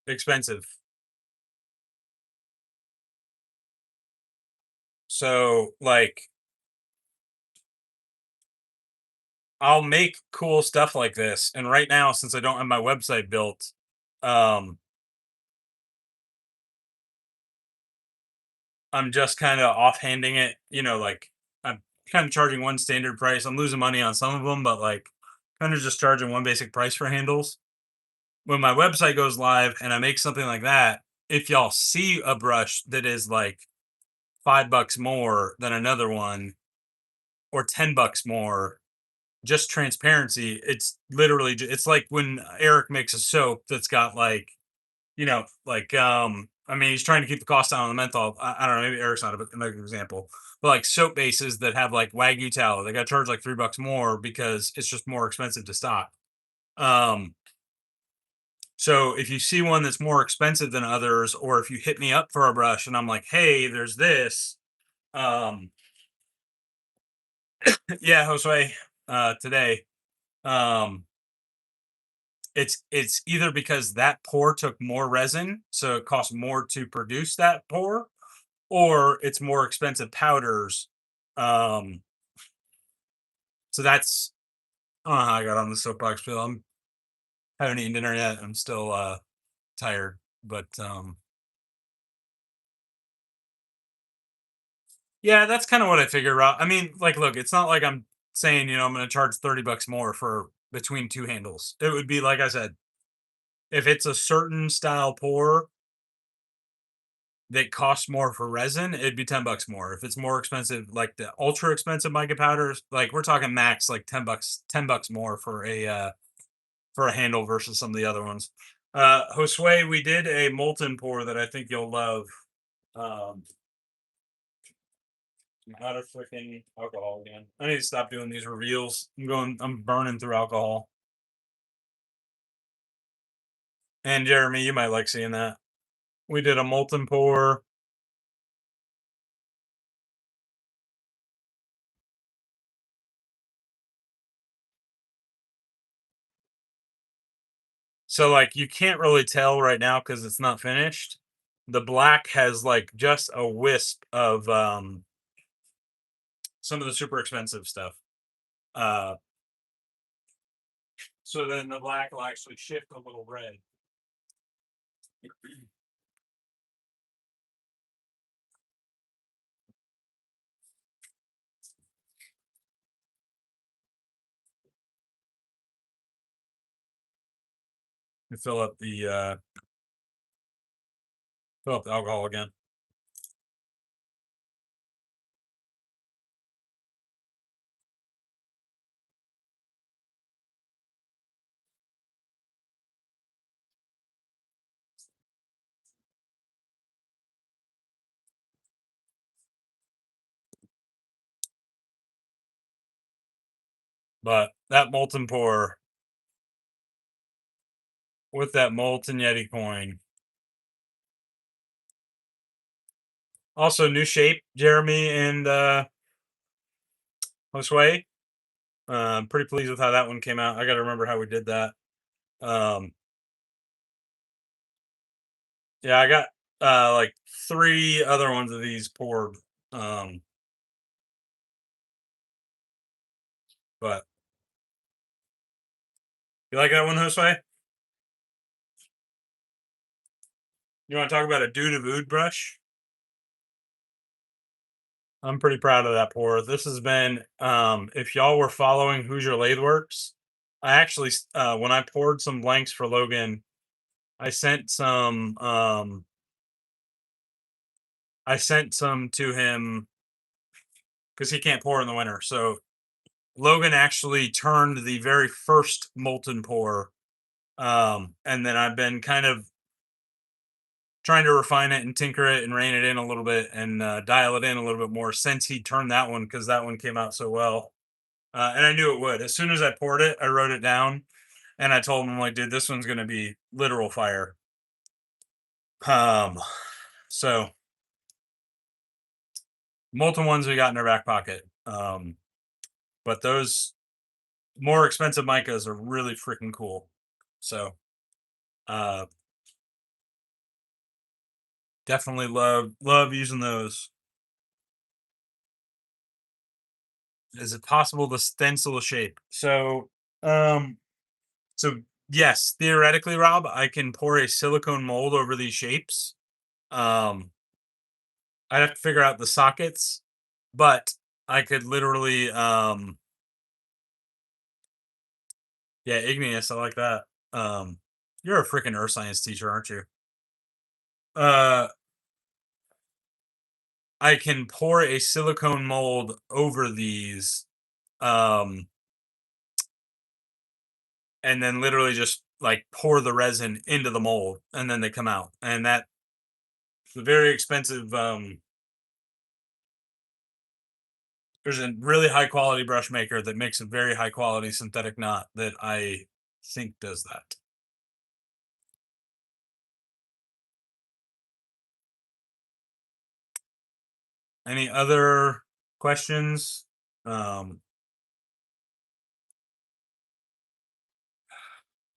expensive. So like I'll make cool stuff like this. And right now, since I don't have my website built, um, I'm just kind of offhanding it. Like I'm kind of charging one standard price. I'm losing money on some of them, but like kind of just charging one basic price for handles. When my website goes live and I make something like that, if y'all see a brush that is like $5 more than another one or $10 more, just transparency. It's literally it's like when Eric makes a soap that's got like I mean he's trying to keep the cost down on the menthol. I don't know, maybe Eric's not another example, but like soap bases that have like Wagyu tallow, they got charged like $3 more because it's just more expensive to stock. Um, so if you see one that's more expensive than others, or if you hit me up for a brush and I'm like, hey, there's this, um, yeah, Josue, today, um, it's either because that pour took more resin, so it costs more to produce that pour, or it's more expensive powders. Um, so that's I don't know how I got on the soapbox, Phil. I'm haven't eaten dinner yet. I'm still tired, but yeah, that's kind of what I figured out. I mean, like, look, it's not like I'm saying I'm going to charge $30 more for between two handles. It would be like I said, if it's a certain style pour that costs more for resin, it'd be $10 more. If it's more expensive, like the ultra expensive mica powders, like we're talking max like $10 more for a handle versus some of the other ones. Josue, we did a molten pour that I think you'll love. Um, I'm out of freaking alcohol again. I need to stop doing these reveals. I'm burning through alcohol. And Jeremy, you might like seeing that. We did a molten pour. So like you can't really tell right now because it's not finished. The black has like just a wisp of some of the super expensive stuff. Uh so then the black will actually shift a little red. me fill up the alcohol again. But that molten pour with that molten Yeti coin. Also, new shape, Jeremy and Josue. I'm pretty pleased with how that one came out. I got to remember how we did that. Yeah, I got like 3 other ones of these poured. But you like that one, Josue? You want to talk about a dude of oud brush? I'm pretty proud of that pour. This has been, if y'all were following Hoosier Lathe Works, I actually, when I poured some blanks for Logan, I sent some, to him because he can't pour in the winter. So Logan actually turned the very first molten pour, and then I've been kind of trying to refine it and tinker it and rein it in a little bit and dial it in a little bit more since he turned that one because that one came out so well. And I knew it would. As soon as I poured it, I wrote it down and I told him, like, dude, this one's going to be literal fire. Um, so molten ones we got in our back pocket. But those more expensive micas are really freaking cool. So, uh, definitely love using those. Is it possible to stencil a shape? Um, so yes, theoretically, Rob, I can pour a silicone mold over these shapes. Um, I'd have to figure out the sockets, but I could literally, yeah, igneous. I like that. Um, you're a freaking earth science teacher, aren't you? Uh, I can pour a silicone mold over these, um, and then literally just like pour the resin into the mold, and then they come out, and that's a very expensive. There's a really high quality brush maker that makes a very high quality synthetic knot that I think does that. Any other questions? I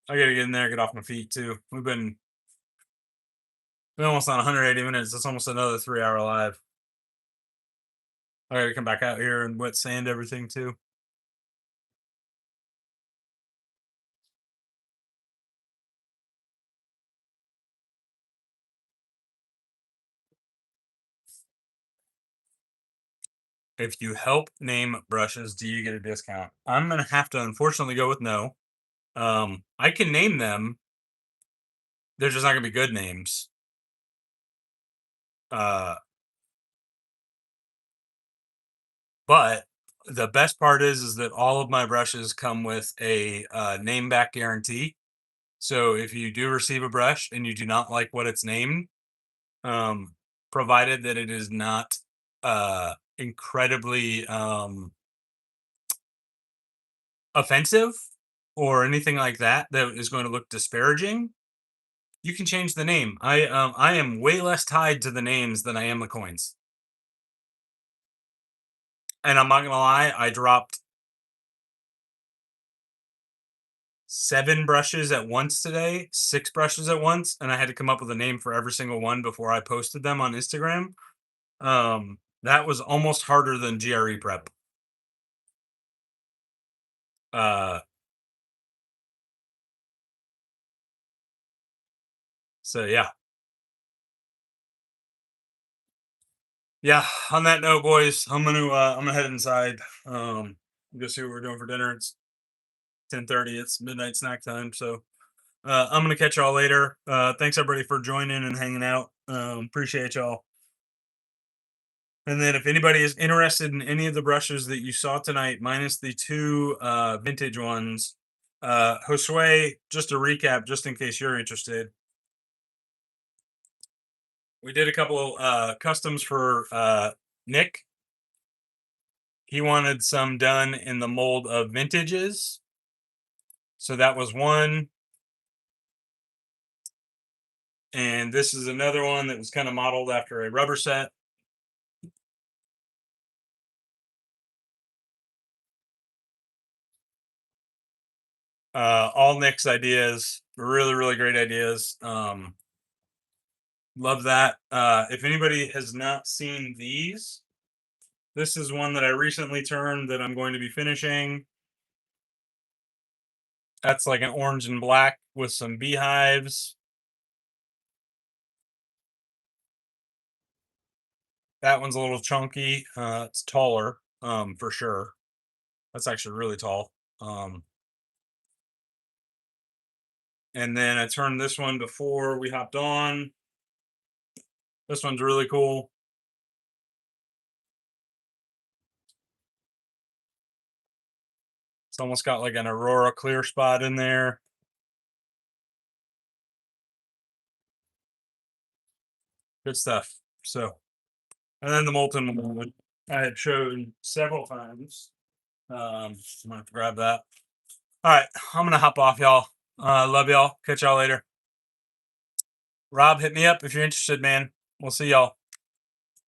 gotta get in there, get off my feet too. We've been almost on 180 minutes. That's almost another 3-hour live. I gotta come back out here and wet sand everything too. If you help name brushes, do you get a discount? I'm gonna have to unfortunately go with no. I can name them. They're just not gonna be good names. Uh, but the best part is that all of my brushes come with a name back guarantee. So if you do receive a brush and you do not like what it's named, um, provided that it is not incredibly offensive or anything like that that is going to look disparaging, you can change the name. I am way less tied to the names than I am the coins. And I'm not gonna lie, I dropped 7 brushes at once today, 6 brushes at once, and I had to come up with a name for every single one before I posted them on Instagram. That was almost harder than GRE prep. Uh, so yeah. Yeah, on that note, boys, I'm gonna head inside. Go see what we're doing for dinner. It's 10:30. It's midnight snack time. So I'm gonna catch y'all later. Thanks everybody for joining and hanging out. Appreciate y'all. And then if anybody is interested in any of the brushes that you saw tonight, minus the two vintage ones, Josue, just a recap, just in case you're interested. We did a couple customs for Nick. He wanted some done in the mold of vintages. So that was one. And this is another one that was kind of modeled after a rubber set. All Nick's ideas, really great ideas. Love that. If anybody has not seen these, this is one that I recently turned that I'm going to be finishing. That's like an orange and black with some beehives. That one's a little chunky. It's taller, for sure. That's actually really tall. And then I turned this one before we hopped on. This one's really cool. It's almost got like an aurora clear spot in there. Good stuff. So, and then the molten one I had shown several times. I'm gonna have to grab that. All right, I'm gonna hop off, y'all. Love y'all. Catch y'all later. Rob, hit me up if you're interested, man. We'll see y'all.